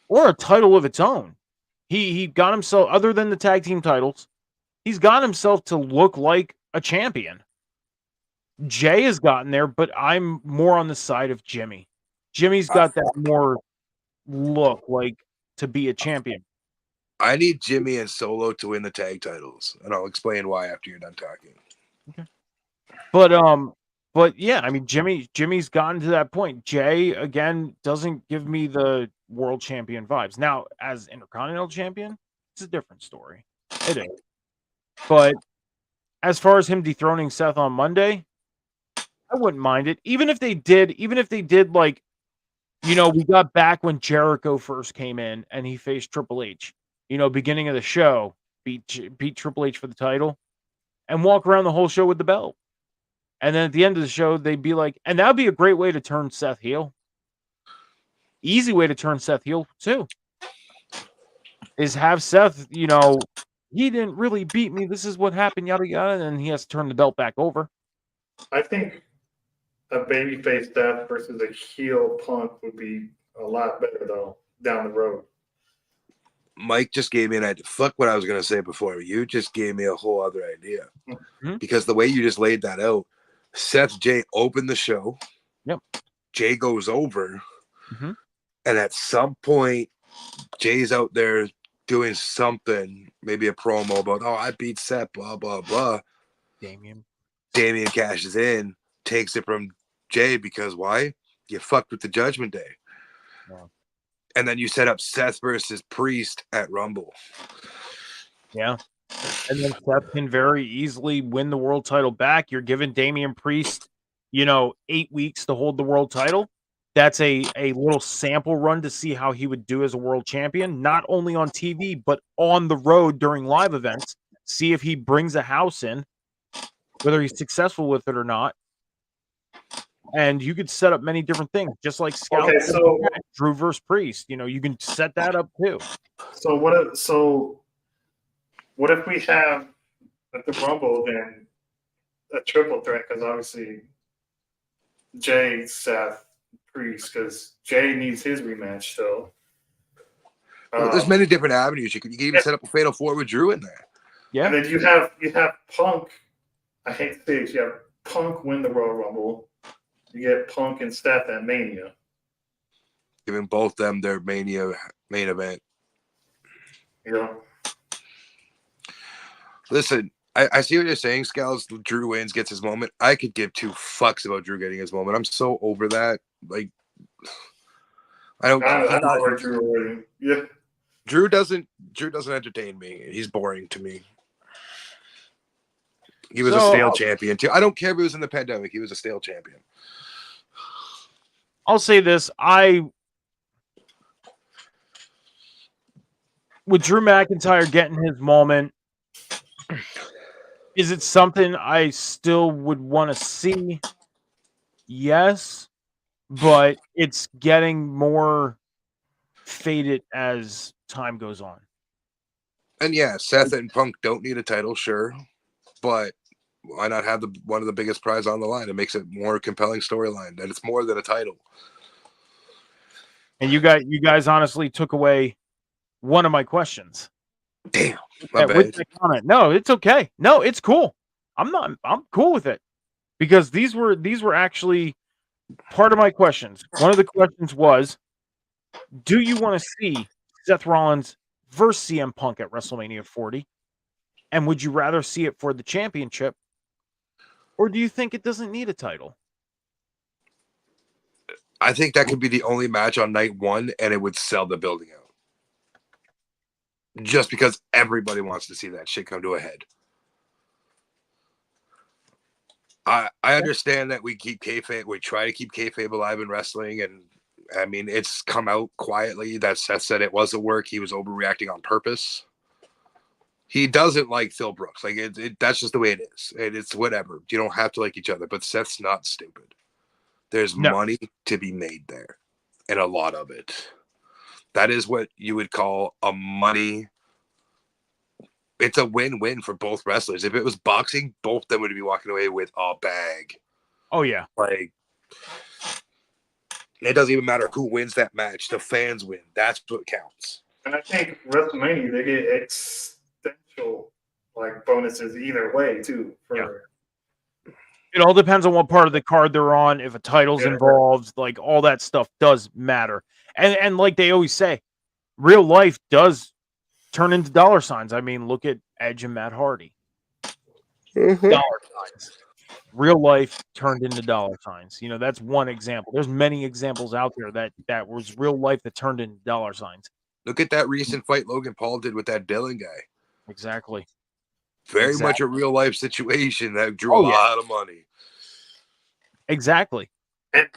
or a title of its own. He got himself, other than the tag team titles, he's got himself to look like a champion. Jay has gotten there, but I'm more on the side of Jimmy. Jimmy's got that more look like to be a champion. I need Jimmy and Solo to win the tag titles, and I'll explain why after you're done talking. Okay. But yeah, I mean Jimmy's gotten to that point. Jay again doesn't give me the world champion vibes. Now, as Intercontinental champion, it's a different story. It is. But as far as him dethroning Seth on Monday, I wouldn't mind it. Even if they did like, we got back when Jericho first came in and he faced Triple H. Beginning of the show, beat Triple H for the title and walk around the whole show with the belt. And then at the end of the show, they'd be like, and that would be a great way to turn Seth heel. Easy way to turn Seth heel, too. Is have Seth, he didn't really beat me. This is what happened, yada, yada. And he has to turn the belt back over. I think a babyface Seth versus a heel Punk would be a lot better, though, down the road. Mike just gave me an idea. Fuck what I was going to say before. You just gave me a whole other idea. Mm-hmm. Because the way you just laid that out, Seth Jay opened the show. Yep. Jay goes over. Mm-hmm. And at some point, Jay's out there doing something, maybe a promo about, oh, I beat Seth, blah, blah, blah. Damien cashes in, takes it from Jay because why? You fucked with the Judgment Day. Yeah. And then you set up Seth versus Priest at Rumble. Yeah. And then Seth can very easily win the world title back. You're giving Damian Priest, 8 weeks to hold the world title. That's a little sample run to see how he would do as a world champion, not only on TV, but on the road during live events. See if he brings a house in, whether he's successful with it or not. And you could set up many different things, just like Scout. Okay, so Drew versus Priest. You can set that up too. So what if we have at the Rumble then a triple threat? Because obviously Jay, Seth, Priest, because Jay needs his rematch still. Well, there's many different avenues. You can even set up a Fatal 4 with Drew in there. Yeah. And then you have Punk. I hate to say it, you have Punk win the Royal Rumble. You get Punk and Steph at Mania. Giving both them their Mania main event. Yeah. Listen, I see what you're saying, Scals. Drew wins, gets his moment. I could give two fucks about Drew getting his moment. I'm so over that. Like, I don't. I know where Drew winning. Yeah. Drew doesn't entertain me. He's boring to me. He was a stale champion too. I don't care if he was in the pandemic. He was a stale champion. I'll say this. With Drew McIntyre getting his moment, is it something I still would want to see? Yes, but it's getting more faded as time goes on. And yeah, Seth and Punk don't need a title, sure, but why not have one of the biggest prize on the line? It makes it more compelling storyline. That it's more than a title. And you guys honestly took away one of my questions. Damn, my bad. With my comment. No, it's okay. No, it's cool. I'm cool with it because these were actually part of my questions. One of the questions was, do you want to see Seth Rollins versus CM Punk at WrestleMania 40? And would you rather see it for the championship? Or do you think it doesn't need a title? I think that could be the only match on night one, and it would sell the building out. Just because everybody wants to see that shit come to a head. I understand that we keep kayfabe, we try to keep kayfabe alive in wrestling, and I mean it's come out quietly that Seth said it was a work. He was overreacting on purpose. He doesn't like Phil Brooks. Like that's just the way it is. It's whatever. You don't have to like each other. But Seth's not stupid. There's money to be made there, and a lot of it. That is what you would call a money. It's a win-win for both wrestlers. If it was boxing, both of them would be walking away with a bag. Oh yeah. Like It doesn't even matter who wins that match. The fans win. That's what counts. And I think WrestleMania, they get existential like bonuses either way too. It all depends on what part of the card they're on. If a title's involved, like all that stuff does matter. And like they always say, real life does turn into dollar signs. I mean, look at Edge and Matt Hardy. Dollar signs. Real life turned into dollar signs. You know, that's one example. There's many examples out there that was real life that turned into dollar signs. Look at that recent fight Logan Paul did with that Dylan guy. Exactly. Very much a real life situation that drew a lot of money. Exactly. And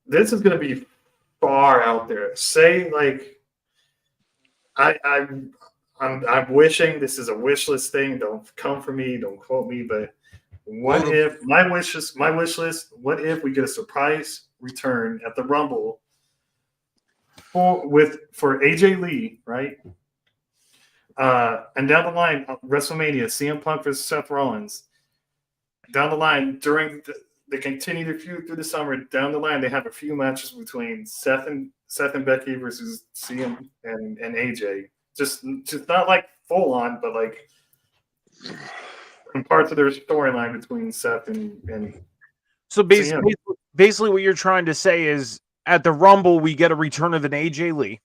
this is going to be far out there. Say like, I'm wishing this is a wish list thing. Don't come for me. Don't quote me. But what if my wish list? What if we get a surprise return at the Rumble for AJ Lee, right? And down the line, WrestleMania, CM Punk versus Seth Rollins. Down the line, during they continue to feud through the summer. Down the line, they have a few matches between Seth and Becky versus CM and AJ. Just not like full on, but like in parts of their storyline between Seth and so basically what you're trying to say is at the Rumble we get a return of an AJ Lee.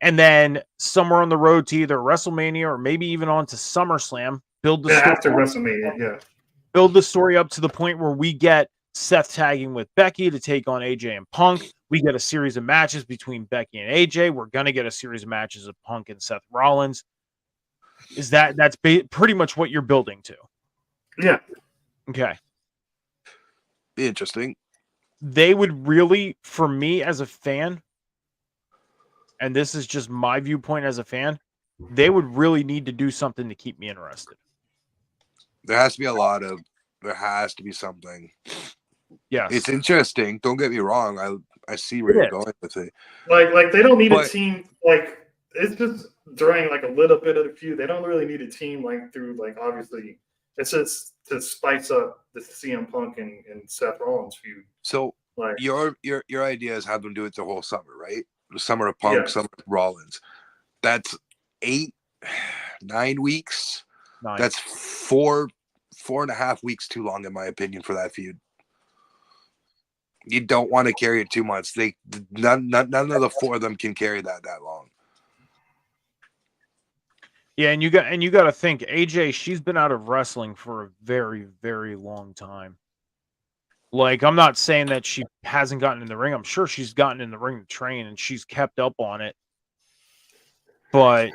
And then somewhere on the road to either WrestleMania or maybe even on to SummerSlam, build the story after WrestleMania, build the story up to the point where we get Seth tagging with Becky to take on AJ and Punk. We get a series of matches between Becky and AJ. We're gonna get a series of matches of Punk and Seth Rollins. That's pretty much what you're building to? Yeah. Okay. Be interesting. They would really, for me as a fan, and this is just my viewpoint as a fan, they would really need to do something to keep me interested. There has to be something. Yeah, it's interesting. Don't get me wrong. I see where you're going with it. Like they don't need a team. Like it's just during like a little bit of the feud. They don't really need a team like through like obviously. It's just to spice up the CM Punk and Seth Rollins feud. So like your idea is have them do it the whole summer, right? The summer of Punk, summer of Rollins. That's 9 weeks. 9. That's four and a half weeks too long, in my opinion, for that feud. You don't want to carry it 2 months. None of the four of them can carry that long. Yeah, and you got to think AJ. She's been out of wrestling for a very, very long time. Like, I'm not saying that she hasn't gotten in the ring. I'm sure she's gotten in the ring to train, and she's kept up on it. But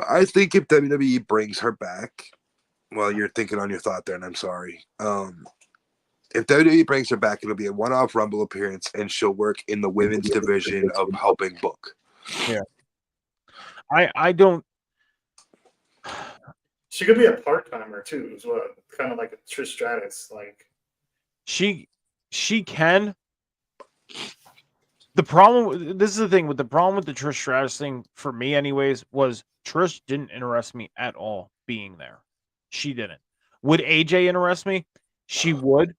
I think if WWE brings her back, well, you're thinking on your thought there, and I'm sorry. If WWE brings her back, it'll be a one-off Rumble appearance, and she'll work in the women's division of helping book. Yeah. I don't. She could be a part-timer too, as well. Kind of like a Trish Stratus, like. She can. The problem, this is the thing with the problem with the Trish Stratus thing for me, anyways, was Trish didn't interest me at all being there. She didn't. Would AJ interest me? She would,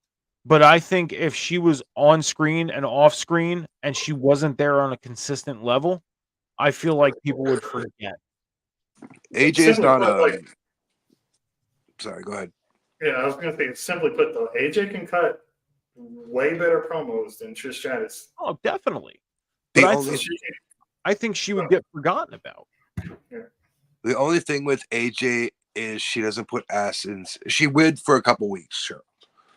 but I think if she was on screen and off screen and she wasn't there on a consistent level, I feel like people would forget. AJ's not a. Sorry, go ahead. Yeah, I was going to say, simply put, though, AJ can cut way better promos than Trish Stratus. Oh, definitely. But I think she would get forgotten about. Yeah. The only thing with AJ is she doesn't put ass in. She would for a couple weeks, sure.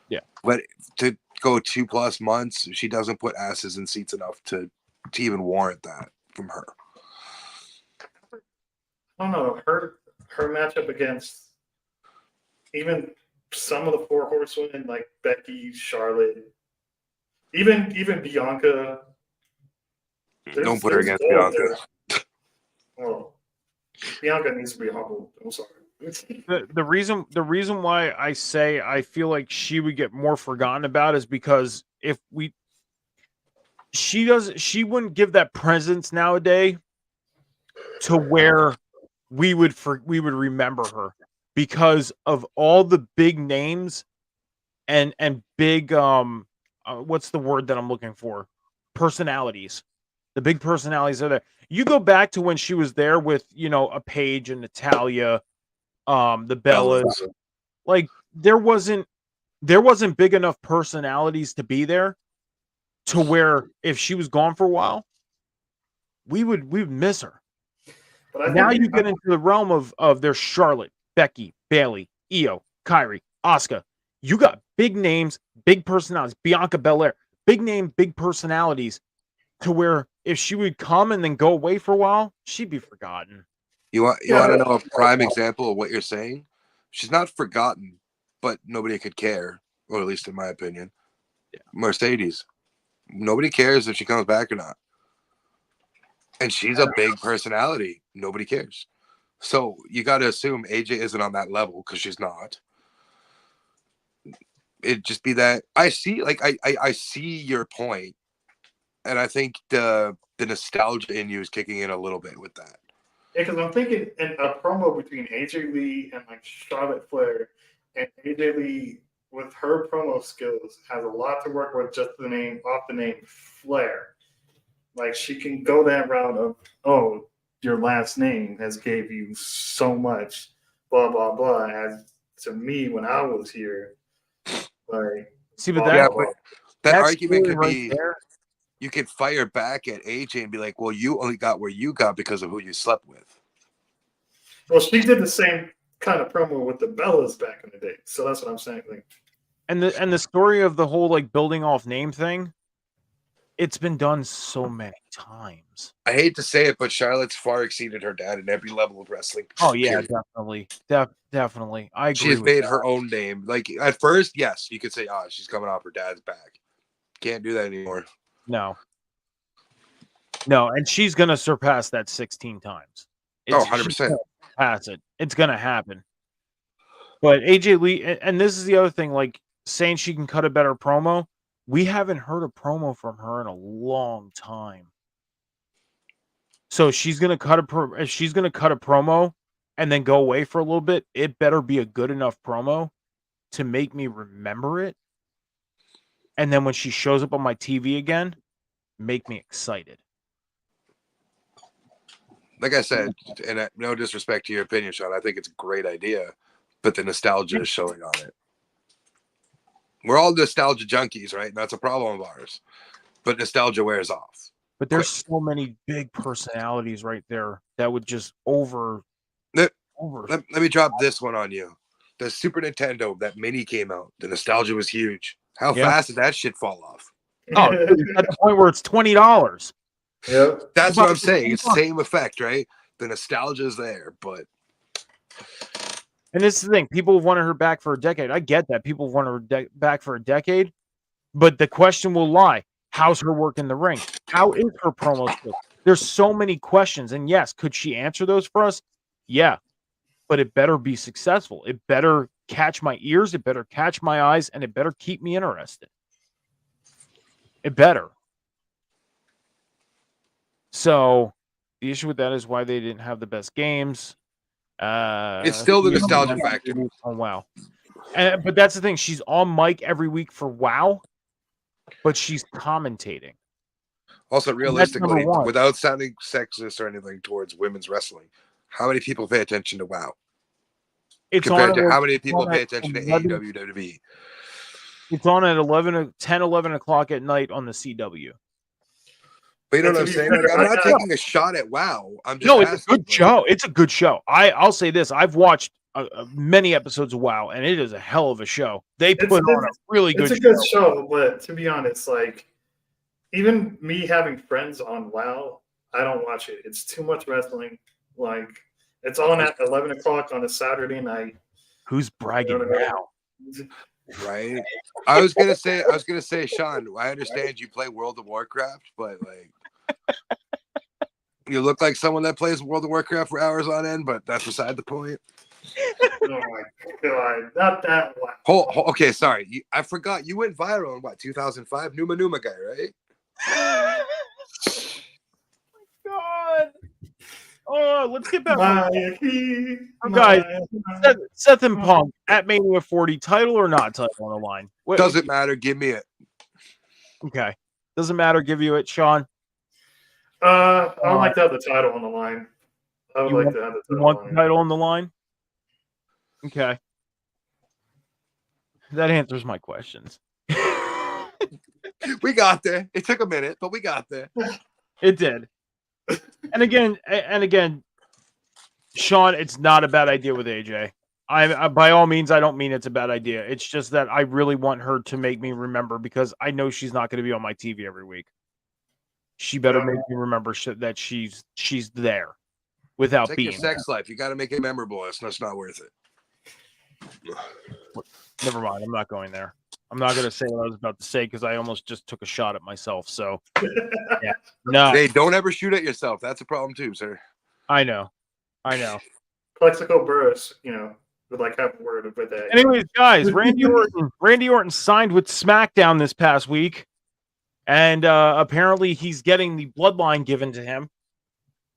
Yeah. But to go 2+ months, she doesn't put asses in seats enough to even warrant that from her. I don't know. Her matchup against even some of the 4 horsewomen like Becky, Charlotte, even Bianca. Don't put her against Bianca. Well, Bianca needs to be humbled. I'm sorry. The reason why I say I feel like she would get more forgotten about is because she wouldn't give that presence nowadays to where we would remember her because of all the big names and big what's the word that I'm looking for? Personalities. The big personalities are there. You go back to when she was there with, a Paige and Natalia, the Bellas. Like there wasn't big enough personalities to be there to where if she was gone for a while, we would miss her. But Now you get into the realm of there's Charlotte, Becky, Bailey, Io, Kyrie, Asuka. You got big names, big personalities. Bianca Belair, big name, big personalities. To where if she would come and then go away for a while, she'd be forgotten. You want to know a prime example of what you're saying? She's not forgotten, but nobody could care, or at least in my opinion. Yeah. Mercedes. Nobody cares if she comes back or not. And she's a big personality. Nobody cares. So you got to assume AJ isn't on that level because she's not. It'd just be that I see, like I see your point, and I think the nostalgia in you is kicking in a little bit with that. Yeah, because I'm thinking in a promo between AJ Lee and like Charlotte Flair, and AJ Lee with her promo skills has a lot to work with just the name Flair. Like she can go that route of, oh, your last name has gave you so much, blah blah blah. As to me, when I was here, like see, but that argument could be there. You could fire back at AJ and be like, well, you only got where you got because of who you slept with. Well, she did the same kind of promo with the Bellas back in the day, so that's what I'm saying. Like, and the story of the whole like building off name thing. It's been done so many times. I hate to say it, but Charlotte's far exceeded her dad in every level of wrestling. Oh yeah, definitely, definitely. I agree. She's made her own name. Like at first, yes, you could say, "Oh, she's coming off her dad's back." Can't do that anymore. No, and she's gonna surpass that 16 times. 100%. Pass it. It's gonna happen. But AJ Lee, and this is the other thing, like saying she can cut a better promo. We haven't heard a promo from her in a long time. So she's gonna cut if she's gonna cut a promo and then go away for a little bit, it better be a good enough promo to make me remember it. And then when she shows up on my TV again, make me excited. Like I said, and no disrespect to your opinion, Sean, I think it's a great idea, but the nostalgia is showing on it. We're all nostalgia junkies, right? And that's a problem of ours. But nostalgia wears off. But there's so many big personalities right there that would just over. Let me drop this one on you. The Super Nintendo, that mini came out. The nostalgia was huge. How fast did that shit fall off? Oh, at the point where it's $20. Yeah, that's what I'm saying. It's the same effect, right? The nostalgia is there, but. And this is the thing. People have wanted her back for a decade. I get that. People have wanted her back for a decade. But the question will lie. How's her work in the ring? How is her promo skill? There's so many questions. And yes, could she answer those for us? Yeah. But it better be successful. It better catch my ears. It better catch my eyes. And it better keep me interested. It better. So the issue with that is why they didn't have the best games. It's still the nostalgia factor. Oh, wow. But that's the thing. She's on mic every week for WoW, but she's commentating. Also, realistically, without sounding sexist or anything towards women's wrestling, how many people pay attention to WoW? Compared to how many people pay attention to AEW, WWE? It's on at 10, 11 o'clock at night on the CW. But you know what I'm saying? Like, I'm not taking a shot at WoW. I'm just it's a good show. It's a good show. I'll say this. I've watched many episodes of WoW, and it is a hell of a show. They put on a really good show. It's a good show, but to be honest, like, even me having friends on WoW, I don't watch it. It's too much wrestling. Like, it's on at 11 o'clock on a Saturday night. Who's bragging now? Right. I was gonna say, Sean, I understand you play World of Warcraft, but like you look like someone that plays World of Warcraft for hours on end, but that's beside the point. Oh my god, not that one. Okay, sorry. I forgot you went viral in what, 2005? Numa guy, right? Oh my god. Oh, let's get back. Guys, Seth and Punk at Mania 40, title or not title on the line? Doesn't matter. Give me it. Okay. Doesn't matter. Give you it, Sean. I would like to have the title on the line. I would You like want, to have the you title want on the it. title on the line? Okay. That answers my questions. We got there. It took a minute, but we got there. It did. And again, Sean, it's not a bad idea with AJ. I by all means, I don't mean it's a bad idea. It's just that I really want her to make me remember because I know she's not going to be on my TV every week. She better make me remember that she's there without It's like your being. sex life. You got to make it memorable. It's not worth it. Never mind. I'm not going there. I'm not going to say what I was about to say because I almost just took a shot at myself. So, yeah. No. Hey, don't ever shoot at yourself. That's a problem too, sir. I know. Plexico Burris, would like have a word with that. Anyways, guys, Randy Orton signed with SmackDown this past week, and apparently he's getting the bloodline given to him.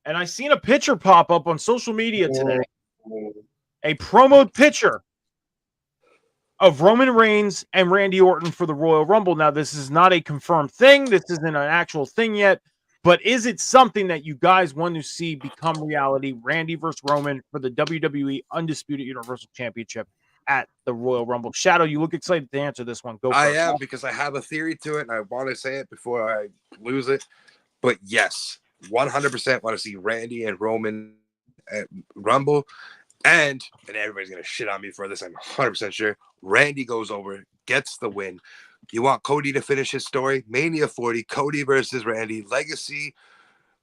And I seen a picture pop up on social media today, a promoed picture of Roman Reigns and Randy Orton for the Royal Rumble. Now, this is not a confirmed thing. This isn't an actual thing yet. But is it something that you guys want to see become reality? Randy versus Roman for the WWE Undisputed Universal Championship at the Royal Rumble. Shadow, you look excited to answer this one. Go I first. am, because I have a theory to it and I want to say it before I lose it. But yes, 100% want to see Randy and Roman at Rumble. And everybody's going to shit on me for this, I'm 100% sure. Randy goes over, gets the win. You want Cody to finish his story? Mania 40, Cody versus Randy, legacy,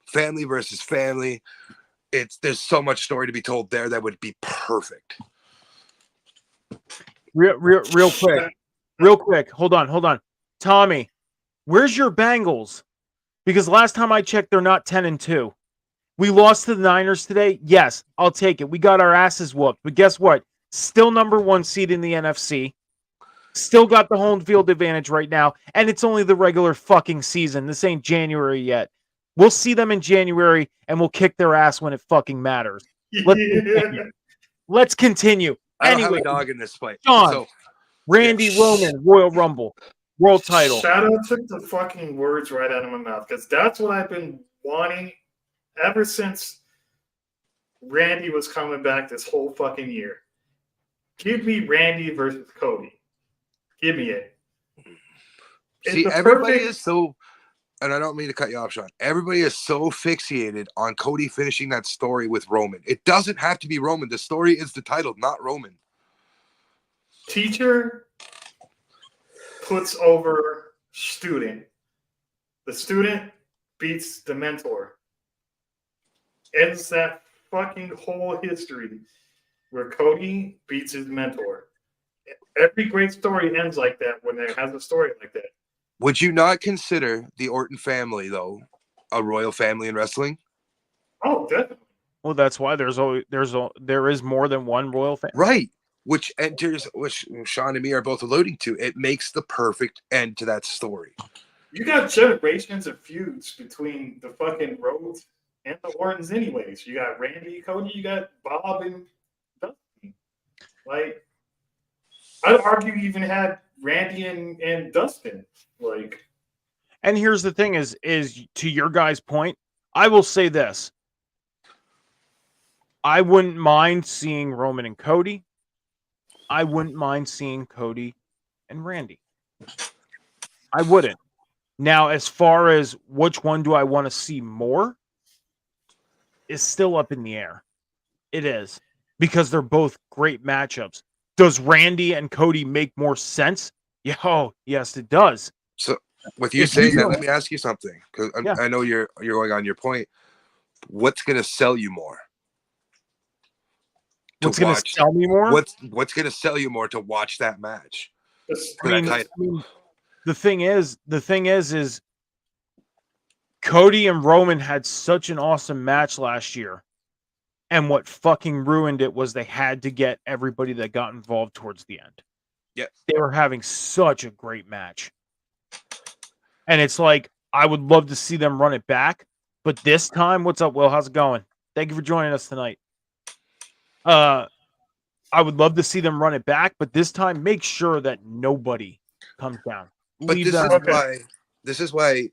family versus family. There's so much story to be told there that would be perfect. Real quick. Hold on. Tommy, where's your Bengals? Because last time I checked, they're not 10-2. We lost to the Niners today. Yes, I'll take it. We got our asses whooped. But guess what? Still number 1 seed in the NFC. Still got the home field advantage right now. And it's only the regular fucking season. This ain't January yet. We'll see them in January and we'll kick their ass when it fucking matters. Let's continue. I don't Anyway, have a dog in this fight. John, So, Randy Roman, Royal Rumble, world title. Shadow took the fucking words right out of my mouth because that's what I've been wanting ever since Randy was coming back this whole fucking year. Give me Randy versus Cody. Give me it. See, everybody is so, and I don't mean to cut you off, Sean. Everybody is so fixated on Cody finishing that story with Roman. It doesn't have to be Roman. The story is the title, not Roman. Teacher puts over student. The student beats the mentor. Ends that fucking whole history where Cody beats his mentor. Every great story ends like that when there has a story like that. Would you not consider the Orton family, though, a royal family in wrestling? Oh, definitely. Well, that's why there is more than one royal family. Right. Which Sean and me are both alluding to. It makes the perfect end to that story. You got generations of feuds between the fucking Rhodes and the Ortons anyways. You got Randy, Cody, you got Bob and Dusty. Like, I'd argue you even had Randy and Dustin. Like, and here's the thing is to your guys' point, I will say this. I wouldn't mind seeing Roman and Cody. I wouldn't mind seeing Cody and Randy. I wouldn't. Now, as far as which one do I want to see more, is still up in the air. It is. Because they're both great matchups. Does Randy and Cody make more sense? Yeah, oh, yes, it does. So, with you saying that, let me ask you something. Because I know you're going on your point. What's going to sell you more? What's going to sell me more? What's going to sell you more to watch that match? I mean, the thing is Cody and Roman had such an awesome match last year. And what fucking ruined it was they had to get everybody that got involved towards the end. Yeah. They were having such a great match. And it's like, I would love to see them run it back. But this time, what's up, Will? How's it going? Thank you for joining us tonight. I would love to see them run it back, but this time, make sure that nobody comes down. But this is why this is why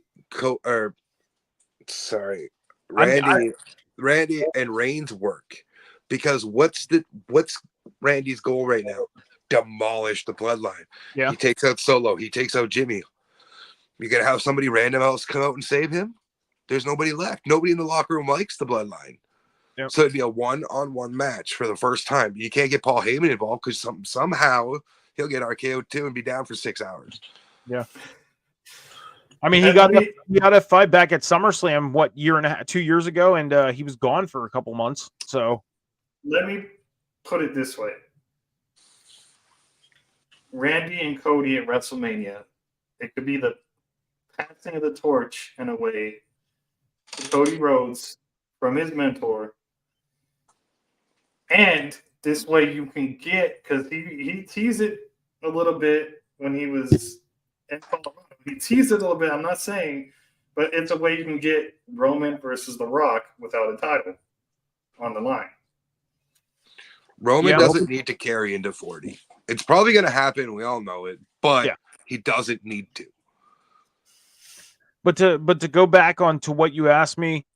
Randy and Reigns work, because what's Randy's goal right now? Demolish the bloodline. Yeah. He takes out Solo. He takes out Jimmy. You're gonna have somebody random else come out and save him. There's nobody left. Nobody in the locker room likes the bloodline. Yep. So it'd be a one-on-one match for the first time. You can't get Paul Heyman involved because somehow he'll get RKO too and be down for 6 hours. Yeah. I mean, he got a fight back at SummerSlam, what, 2 years ago, and he was gone for a couple months. So let me put it this way. Randy and Cody at WrestleMania, it could be the passing of the torch in a way to Cody Rhodes from his mentor. And this way you can get, because he teased it a little bit when he was in Colorado. He teased it a little bit, I'm not saying, but it's a way you can get Roman versus The Rock without a title on the line. Roman doesn't need to carry into 40. It's probably going to happen. We all know it, but he doesn't need to. But to go back on to what you asked me,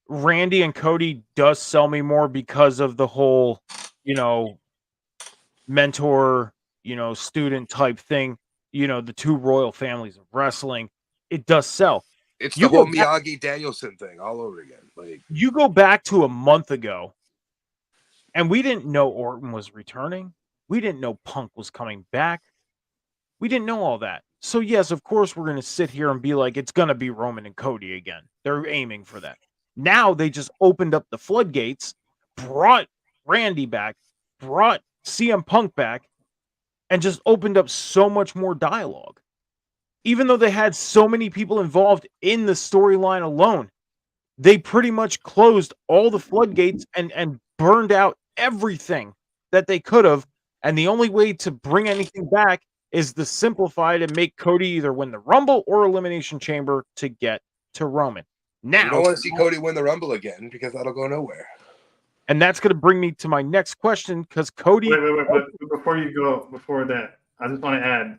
Randy and Cody does sell me more because of the whole, mentor, student type thing. The two royal families of wrestling. It does sell. It's the whole Miyagi Danielson thing all over again. Like, you go back to a month ago, and we didn't know Orton was returning. We didn't know Punk was coming back. We didn't know all that. So yes, of course, we're going to sit here and be like, it's going to be Roman and Cody again. They're aiming for that. Now they just opened up the floodgates, brought Randy back, brought CM Punk back, and just opened up so much more dialogue. Even though they had so many people involved in the storyline alone, they pretty much closed all the floodgates and burned out everything that they could have. And the only way to bring anything back is to simplify it and make Cody either win the Rumble or Elimination Chamber to get to Roman. Now, you don't want to see Cody win the Rumble again because that'll go nowhere. And that's going to bring me to my next question, because Cody... Wait. But before you go, before that, I just want to add,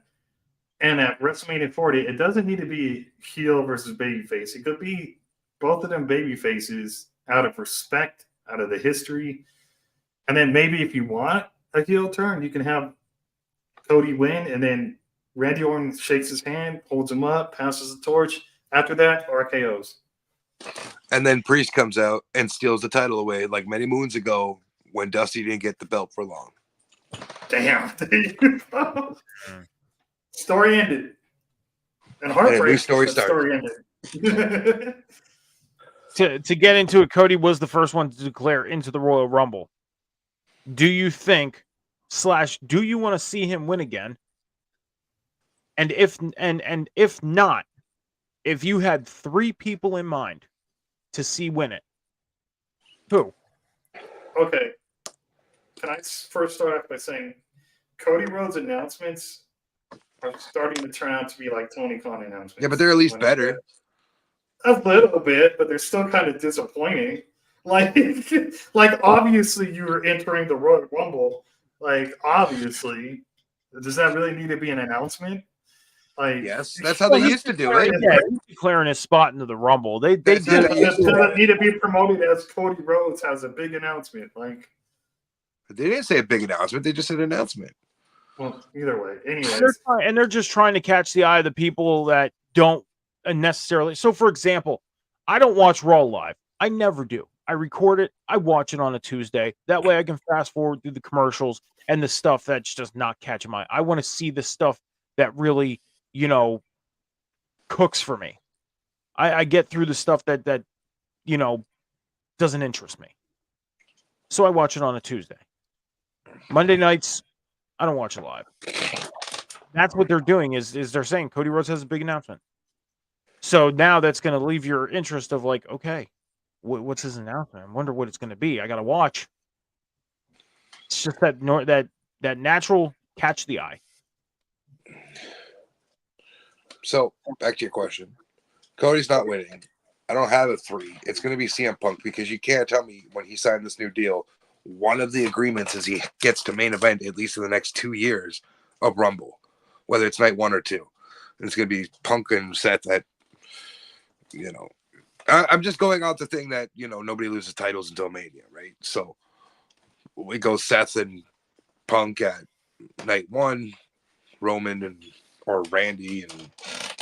and at WrestleMania 40, it doesn't need to be heel versus babyface. It could be both of them baby faces out of respect, out of the history. And then maybe if you want a heel turn, you can have Cody win, and then Randy Orton shakes his hand, holds him up, passes the torch. After that, RKOs. And then Priest comes out and steals the title away like many moons ago when Dusty didn't get the belt for long. Damn. Story ended. And heartbreak. And a new story started. Story ended. To get into it, Cody was the first one to declare into the Royal Rumble. Do you think / do you want to see him win again? And if not, if you had 3 people in mind to see win it, who? Okay. Can I first start off by saying Cody Rhodes' announcements are starting to turn out to be like Tony Khan announcements. Yeah, but they're at least better. A little bit, but they're still kind of disappointing. Like obviously you were entering the Royal Rumble. Like, obviously. Does that really need to be an announcement? Like, yes, that's how they used to do it. Yeah, he's declaring his spot into the Rumble. They did doesn't need to be promoted as Cody Rhodes has a big announcement. Like, they didn't say a big announcement. They just said announcement. Well, either way. Anyways. They're just trying to catch the eye of the people that don't necessarily. So, for example, I don't watch Raw live. I never do. I record it. I watch it on a Tuesday. That way I can fast forward through the commercials and the stuff that's just not catching my eye. I want to see the stuff that really, cooks for me. I get through the stuff that doesn't interest me. So I watch it on a Tuesday. Monday nights, I don't watch it live. That's what they're doing is they're saying Cody Rhodes has a big announcement. So now that's going to leave your interest of like, okay, what's his announcement? I wonder what it's going to be. I got to watch. It's just that natural catch the eye. So back to your question. Cody's not winning. I don't have a 3. It's going to be CM Punk because you can't tell me when he signed this new deal, one of the agreements is he gets to main event at least in the next 2 years of Rumble, whether it's night 1 or 2. It's going to be Punk and Seth that, you know, I'm just going out the thing that, you know, nobody loses titles until Mania, right? So we go Seth and Punk at night 1, Roman and or Randy and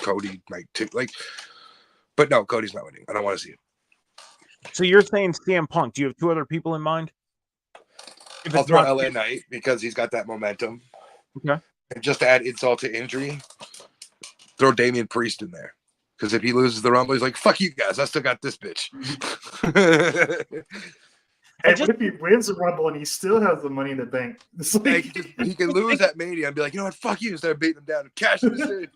Cody night 2. Like, but no, Cody's not winning. I don't want to see him. So you're saying CM Punk. Do you have 2 other people in mind? If I'll it's throw not LA Knight because he's got that momentum. okay. And just to add insult to injury, throw Damian Priest in there. Because if he loses the Rumble, he's like, fuck you guys. I still got this bitch. Hey, what if he wins the Rumble and he still has the Money in the Bank? It's like, he can lose at Mania and be like, you know what, fuck you, instead of beating him down and cashing this in.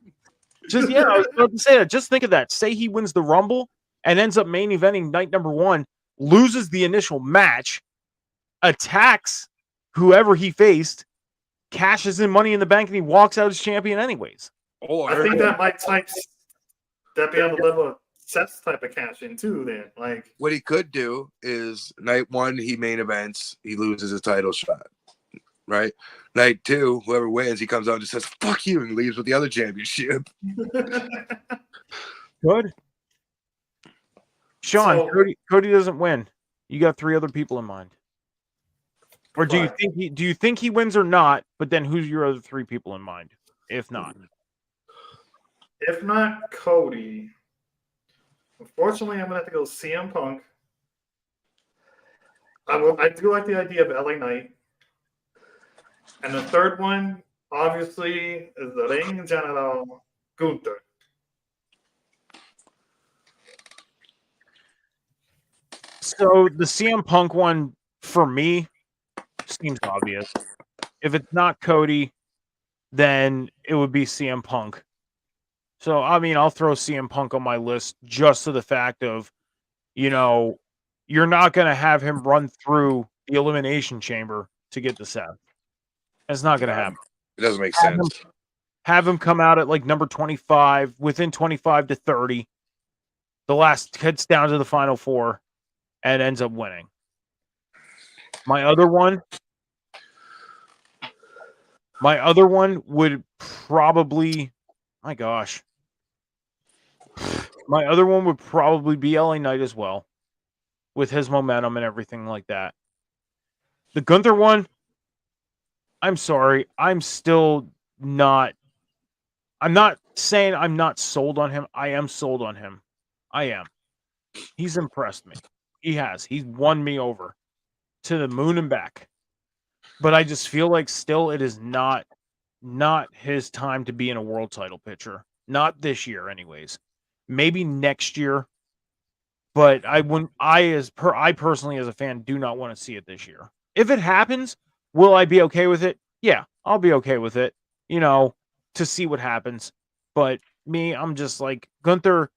Just I was about to say that. Just think of that. Say he wins the Rumble and ends up main eventing night number 1, loses the initial match, attacks whoever he faced, cashes in Money in the Bank, and he walks out as champion anyways. I think that might be on the level of Seth's type of cash in too. Then, like, what he could do is night 1 he main events, he loses his title shot, right? Night 2, whoever wins, he comes out and just says "fuck you" and leaves with the other championship. Good. Sean, So- Cody doesn't win. You got 3 other people in mind, or do you think he wins or not? But then who's your other 3 people in mind? If not, Cody. Unfortunately, I'm gonna have to go CM Punk. I do like the idea of LA Knight. And the third one, obviously, is the Ring General Gunther. so the CM Punk one for me seems obvious. If it's not Cody, then it would be CM Punk. So, I mean, I'll throw CM Punk on my list just to the fact of, you know, you're not going to have him run through the Elimination Chamber to get the Seth. That's not going to happen. It doesn't make sense. Have him come out at like number 25, within 25 to 30. The last gets down to the final 4 and ends up winning. My other one would probably, my gosh. My other one would probably be LA Knight as well, with his momentum and everything like that. The Gunther one, I'm sorry, I'm not saying I'm not sold on him. I am sold on him. I am. He's impressed me. He has. He's won me over to the moon and back. But I just feel like still it is not his time to be in a world title picture. Not this year, anyways. Maybe next year. But I personally as a fan do not want to see it this year. If it happens, will I be okay with it? Yeah, I'll be okay with it, to see what happens. But me, I'm just like Gunther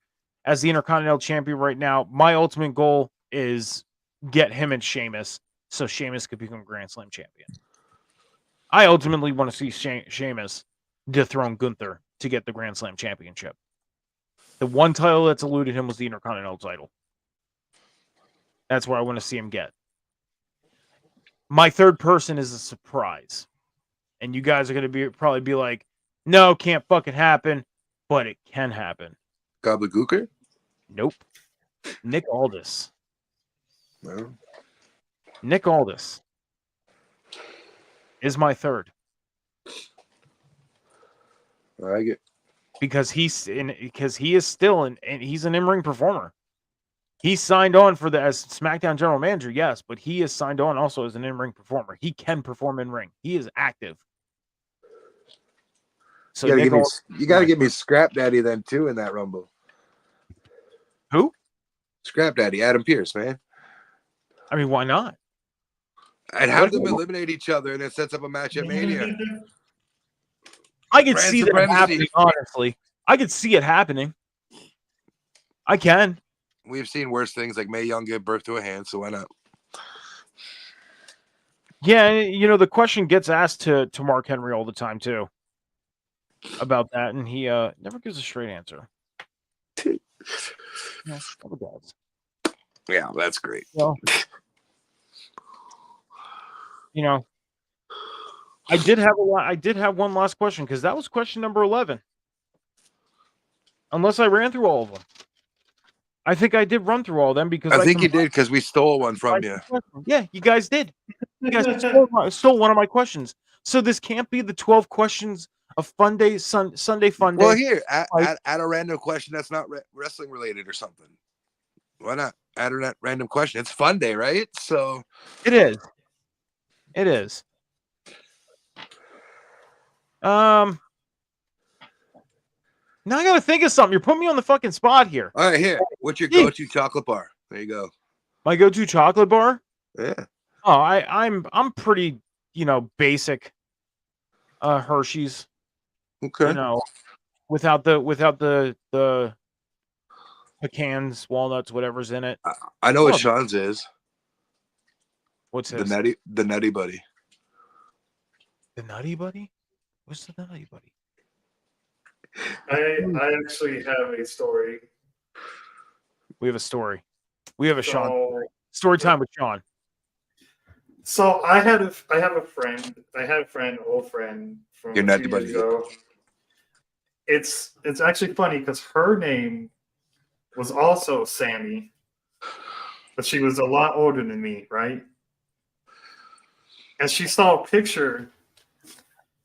as the Intercontinental Champion right now. My ultimate goal is get him and Sheamus so Sheamus could become Grand Slam champion. I ultimately want to see Sheamus dethrone Gunther to get the Grand Slam championship. The one title that's eluded him was the Intercontinental title. That's where I want to see him get. My third person is a surprise. And you guys are going to probably be like, no, can't fucking happen. But it can happen. Gobbledygooker? Nope. Nick Aldis. No. Nick Aldis is my third. I get Because he is still and he's an in-ring performer. He signed on as SmackDown General Manager, yes, but he is signed on also as an in-ring performer. He can perform in-ring. He is active. So you gotta give me Scrap Daddy then too in that Rumble. Who? Scrap Daddy, Adam Pearce, man. I mean, why not? I'd have them eliminate each other and it sets up a match at Mania. I could see that happening, honestly. I could see it happening. I can. We've seen worse things like Mae Young give birth to a hand, so why not? Yeah, the question gets asked to Mark Henry all the time too about that, and he never gives a straight answer. Yeah, that's great. Well, I did have one last question because that was question number 11. unless I ran through all of them. I think I did run through all of them because I think you did because we stole one from you. Yeah, you guys did. You guys stole one of my questions. So this can't be the 12 questions of Funday Sunday Funday. Well, here, add a random question that's not wrestling related or something. Why not add a random question? It's Funday, right? So it is. It is. Now I gotta think of something. You're putting me on the fucking spot here. All right, here. What's your go-to chocolate bar? There you go. My go-to chocolate bar? Yeah. Oh, I'm pretty, basic. Hershey's. Okay. Without the pecans, walnuts, whatever's in it. I know what Sean's is. What's the his? Nutty Buddy? The Nutty Buddy? What's the Nutty Buddy? I actually have a story. We have a story. We have a Sean story time with Sean. So I have a friend. I had a friend, old friend from Your a Nutty few Buddy. years ago. It's actually funny because her name was also Sammy, but she was a lot older than me, right? And she saw a picture.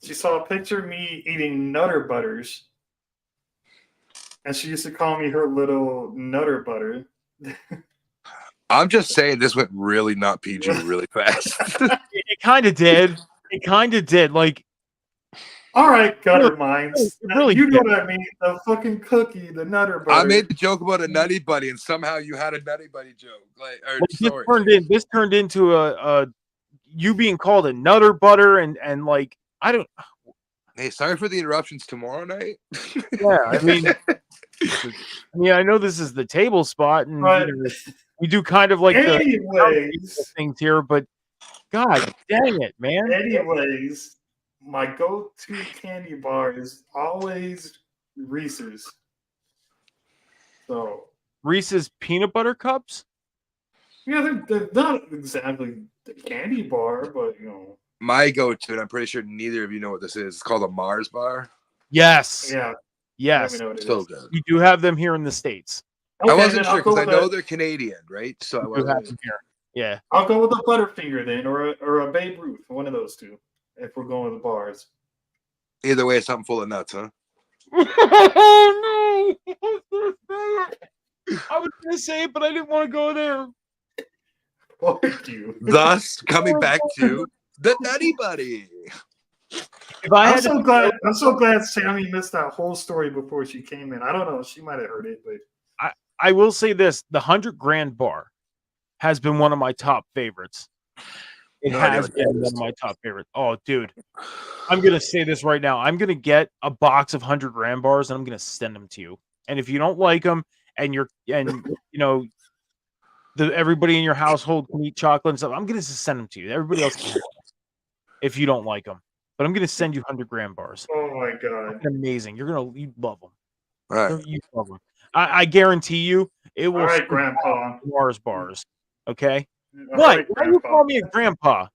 She saw a picture of me eating Nutter Butters, and she used to call me her little Nutter Butter. I'm just saying this went really not PG really fast. It kind of did. It kind of did. Like, all right, gutter minds. Really you know what I mean? The fucking cookie, the Nutter Butter. I made the joke about a Nutty Buddy, and somehow you had a Nutty Buddy joke. This turned into a you being called a Nutter Butter, and like I don't. Hey, sorry for the interruptions tomorrow night. Yeah, I mean, I know this is the table spot, and we do kind of like the things here, but God dang it, man. Anyways, my go-to candy bar is always Reese's. So Reese's peanut butter cups? Yeah, they're not exactly the candy bar, but My go-to, and I'm pretty sure neither of you know what this is. It's called a Mars bar. Yes. Yeah. Yes. So good. We do have them here in the States. Okay, I wasn't sure because I know they're Canadian, right? So I do have them here. Yeah. I'll go with a Butterfinger then, or a Babe Ruth, one of those two, if we're going with the bars. Either way, it's something full of nuts, huh? Oh no! I was gonna say it, but I didn't want to go there. Fuck you. Thus, coming back to the Nutty Buddy. I'm so glad Sammy missed that whole story before she came in. I don't know. She might have heard it, but I will say this: the 100 grand bar has been one of my top favorites. It has been one of my top favorites. Oh, dude. I'm going to say this right now. I'm going to get a box of 100 grand bars and I'm going to send them to you. And if you don't like them and everybody in your household can eat chocolate and stuff, I'm going to just send them to you. Everybody else can if you don't like them. But I'm going to send you 100 grand bars. Oh my God. Amazing. You'd love them. All right. You love them. I guarantee you it will. All right, Grandpa. Mars bars. Okay. All What? right, Why do you call me a grandpa?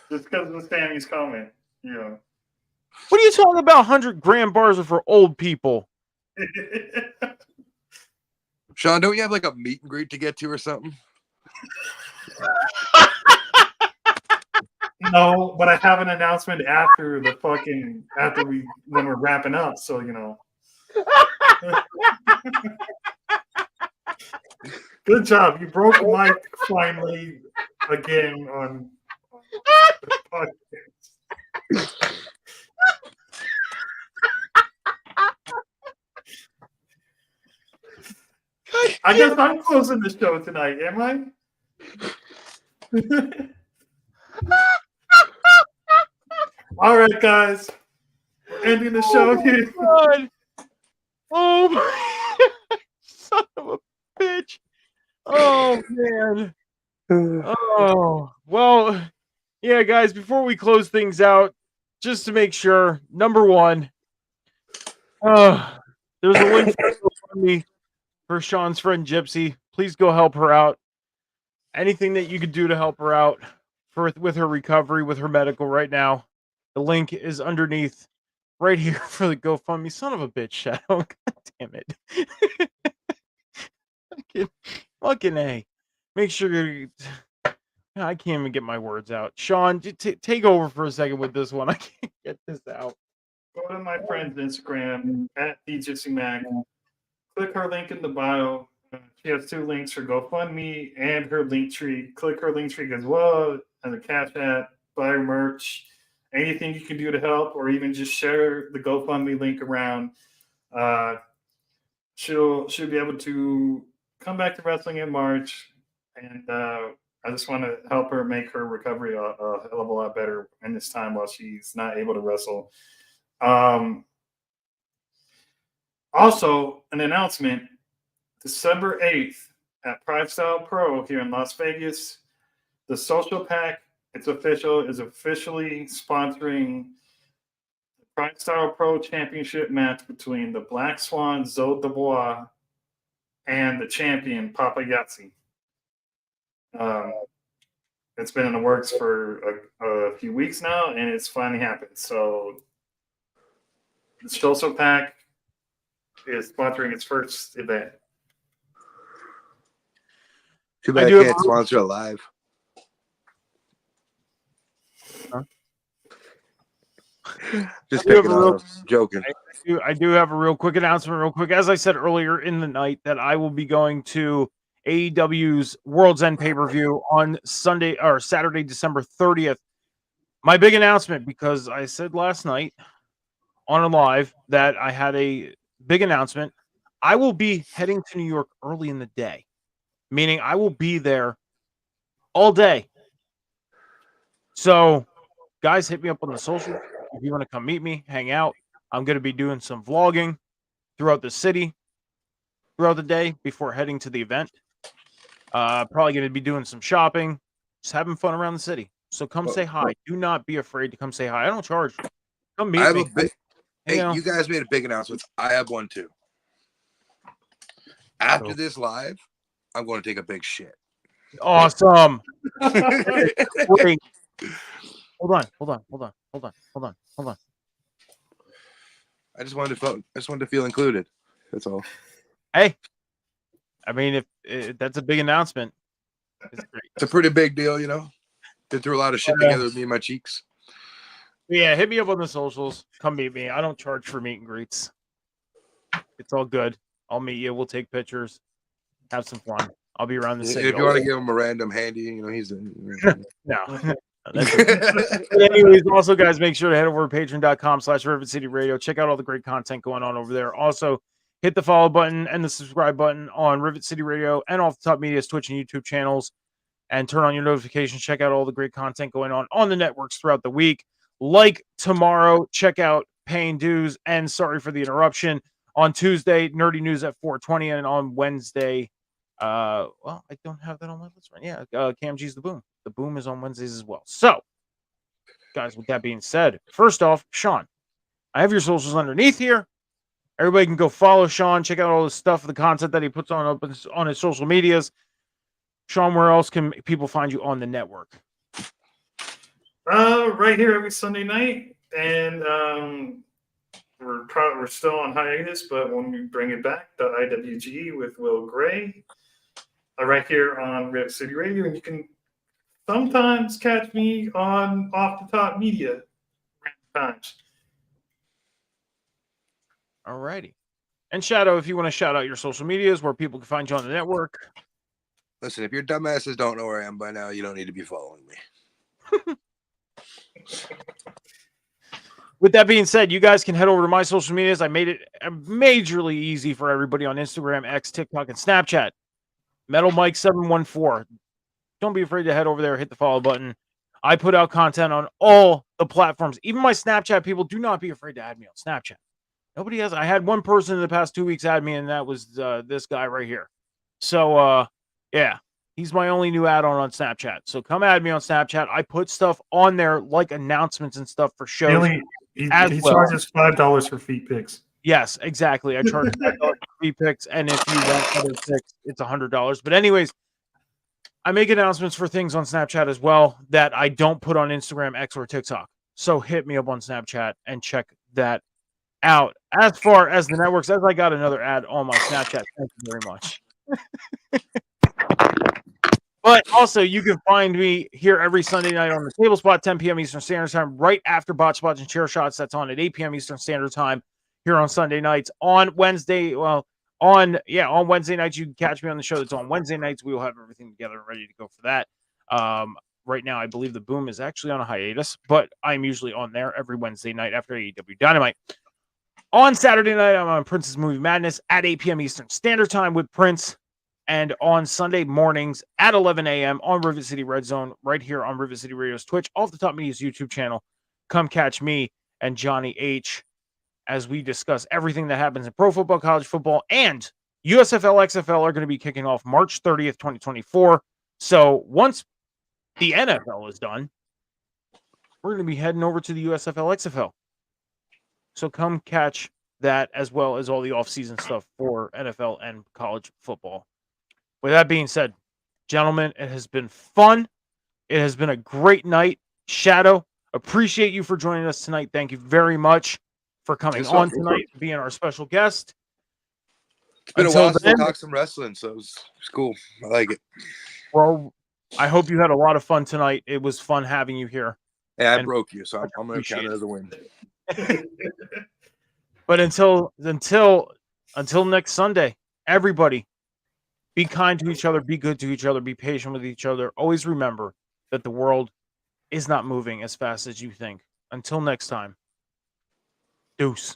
Just because of Sammy's comment. Yeah. What are you talking about? 100 grand bars are for old people. Sean, don't you have like a meet and greet to get to or something? No, but I have an announcement when we're wrapping up. So Good job. You broke the mic finally again on the podcast. I guess I'm closing the show tonight, am I? All right, guys. We're ending the show here. God. Oh my son of a bitch. Oh man. Oh well, yeah, guys, before we close things out, just to make sure, number one, there's a link for Sean's friend Gypsy. Please go help her out. Anything that you could do to help her out with her recovery, with her medical right now. The link is underneath right here for the GoFundMe. Son of a bitch, Shadow. God damn it. Fucking A. Make sure you. I can't even get my words out. Sean, take over for a second with this one. I can't get this out. Go to my friend's Instagram at @thegypsymac. Click her link in the bio. She has 2 links: her GoFundMe and her Linktree. Click her Linktree as well as a Cash App. Buy her merch. Anything you can do to help, or even just share the GoFundMe link around. She'll be able to come back to wrestling in March, and I just want to help her make her recovery a hell of a lot better in this time while she's not able to wrestle. Also, an announcement: December 8th at Pride Style Pro here in Las Vegas, the Social Pack, it's official, is officially sponsoring the Pride Style Pro Championship match between the Black Swan, Zoe Dubois, and the champion, Papa Yahtzee. It's been in the works for a few weeks now, and it's finally happened. So the Social Pack is sponsoring its first event. Too bad I can't sponsor a live. Huh? Just picking on joking. I do have a real quick announcement, real quick. As I said earlier in the night, that I will be going to AEW's World's End pay-per-view on Saturday, December 30th. My big announcement, because I said last night on a live that I had a big announcement. I will be heading to New York early in the day, meaning I will be there all day. So, guys, hit me up on the social if you want to come meet me, hang out. I'm going to be doing some vlogging throughout the city throughout the day before heading to the event. Probably going to be doing some shopping, just having fun around the city. So come say hi. Do not be afraid to come say hi. I don't charge. Come meet me. You guys made a big announcement. I have one too. After this live, I'm going to take a big shit. Awesome. Wait. Hold on. I just wanted to feel included. That's all. Hey, I mean, if that's a big announcement, it's great. It's a pretty big deal, you know. Been through a lot of shit together with me and my cheeks. Yeah, hit me up on the socials. Come meet me. I don't charge for meet and greets. It's all good. I'll meet you. We'll take pictures. Have some fun. I'll be around the city. If you want to give him a random handy, you know, he's no. Anyways, also, guys, make sure to head over to patreon.com/Rivet City Radio. Check out all the great content going on over there. Also, hit the follow button and the subscribe button on Rivet City Radio and Off the Top Media's Twitch and YouTube channels. And turn on your notifications. Check out all the great content going on the networks throughout the week. Like tomorrow, check out Paying Dues and Sorry for the Interruption. On Tuesday, Nerdy News at 4:20. And on Wednesday, I don't have that on my list right now. Yeah, Cam G's The Boom. The Boom is on Wednesdays as well. So, guys, with that being said, first off, Sean, I have your socials underneath here. Everybody can go follow Sean. Check out all the stuff, the content that he puts on his social medias. Sean, where else can people find you on the network? Right here every Sunday night, and we're still on hiatus, but when we bring it back, the IWG with Will Gray, right here on Rivet City Radio, and you can sometimes catch me on Off the Top Media. Times. All righty. And Shadow, if you want to shout out your social medias where people can find you on the network. Listen, if your dumbasses don't know where I am by now, you don't need to be following me. With that being said, you guys can head over to my social medias. I made it majorly easy for everybody on Instagram, X, TikTok, and Snapchat. Metal Mike 714. Don't be afraid to head over there, hit the follow button. I put out content on all the platforms. Even my Snapchat people, do not be afraid to add me on Snapchat. Nobody has. I had one person in the past 2 weeks add me, and that was this guy right here. So, yeah, he's my only new add-on on Snapchat. So come add me on Snapchat. I put stuff on there like announcements and stuff for shows. He charges $5 for feet pics. Yes, exactly. I charge $5 for feet pics, and if you want other pics, it's $100. But anyways, I make announcements for things on Snapchat as well that I don't put on Instagram, X, or TikTok. So hit me up on Snapchat and check that out. As far as the networks, as I got another ad on my Snapchat, thank you very much. But also, you can find me here every Sunday night on the Table Spot, 10 p.m. Eastern Standard Time, right after Botch Spots and Chair Shots. That's on at 8 p.m. Eastern Standard Time here on Sunday nights. On Wednesday, on Wednesday nights, you can catch me on the show that's on Wednesday nights. We will have everything together and ready to go for that. Right now, I believe the Boom is actually on a hiatus, but I'm usually on there every Wednesday night after AEW Dynamite. On Saturday night, I'm on Prince's Movie Madness at 8 p.m. Eastern Standard Time with Prince. And on Sunday mornings at 11 a.m. on Rivet City Red Zone, right here on Rivet City Radio's Twitch, Off the Top Media's YouTube channel. Come catch me and Johnny H as we discuss everything that happens in pro football, college football, and USFL, XFL are going to be kicking off March 30th, 2024. So once the NFL is done, we're going to be heading over to the USFL, XFL. So come catch that as well as all the off-season stuff for NFL and college football. With that being said, gentlemen, it has been fun. It has been a great night. Shadow, appreciate you for joining us tonight. Thank you very much for coming on tonight, being our special guest. It's been a while since we talked some wrestling, so it's cool. I like it. Well, I hope you had a lot of fun tonight. It was fun having you here. Yeah, I broke you, so I'm going to count it as a win. But until next Sunday, everybody, be kind to each other, be good to each other, be patient with each other. Always remember that the world is not moving as fast as you think. Until next time, deuce.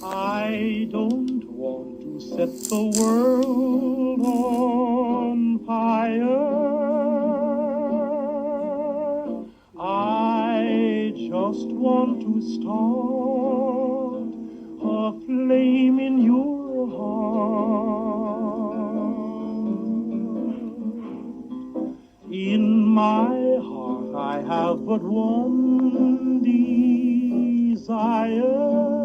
I don't want to set the world on fire. I just want to start a flame in your heart. In my heart I have but one desire,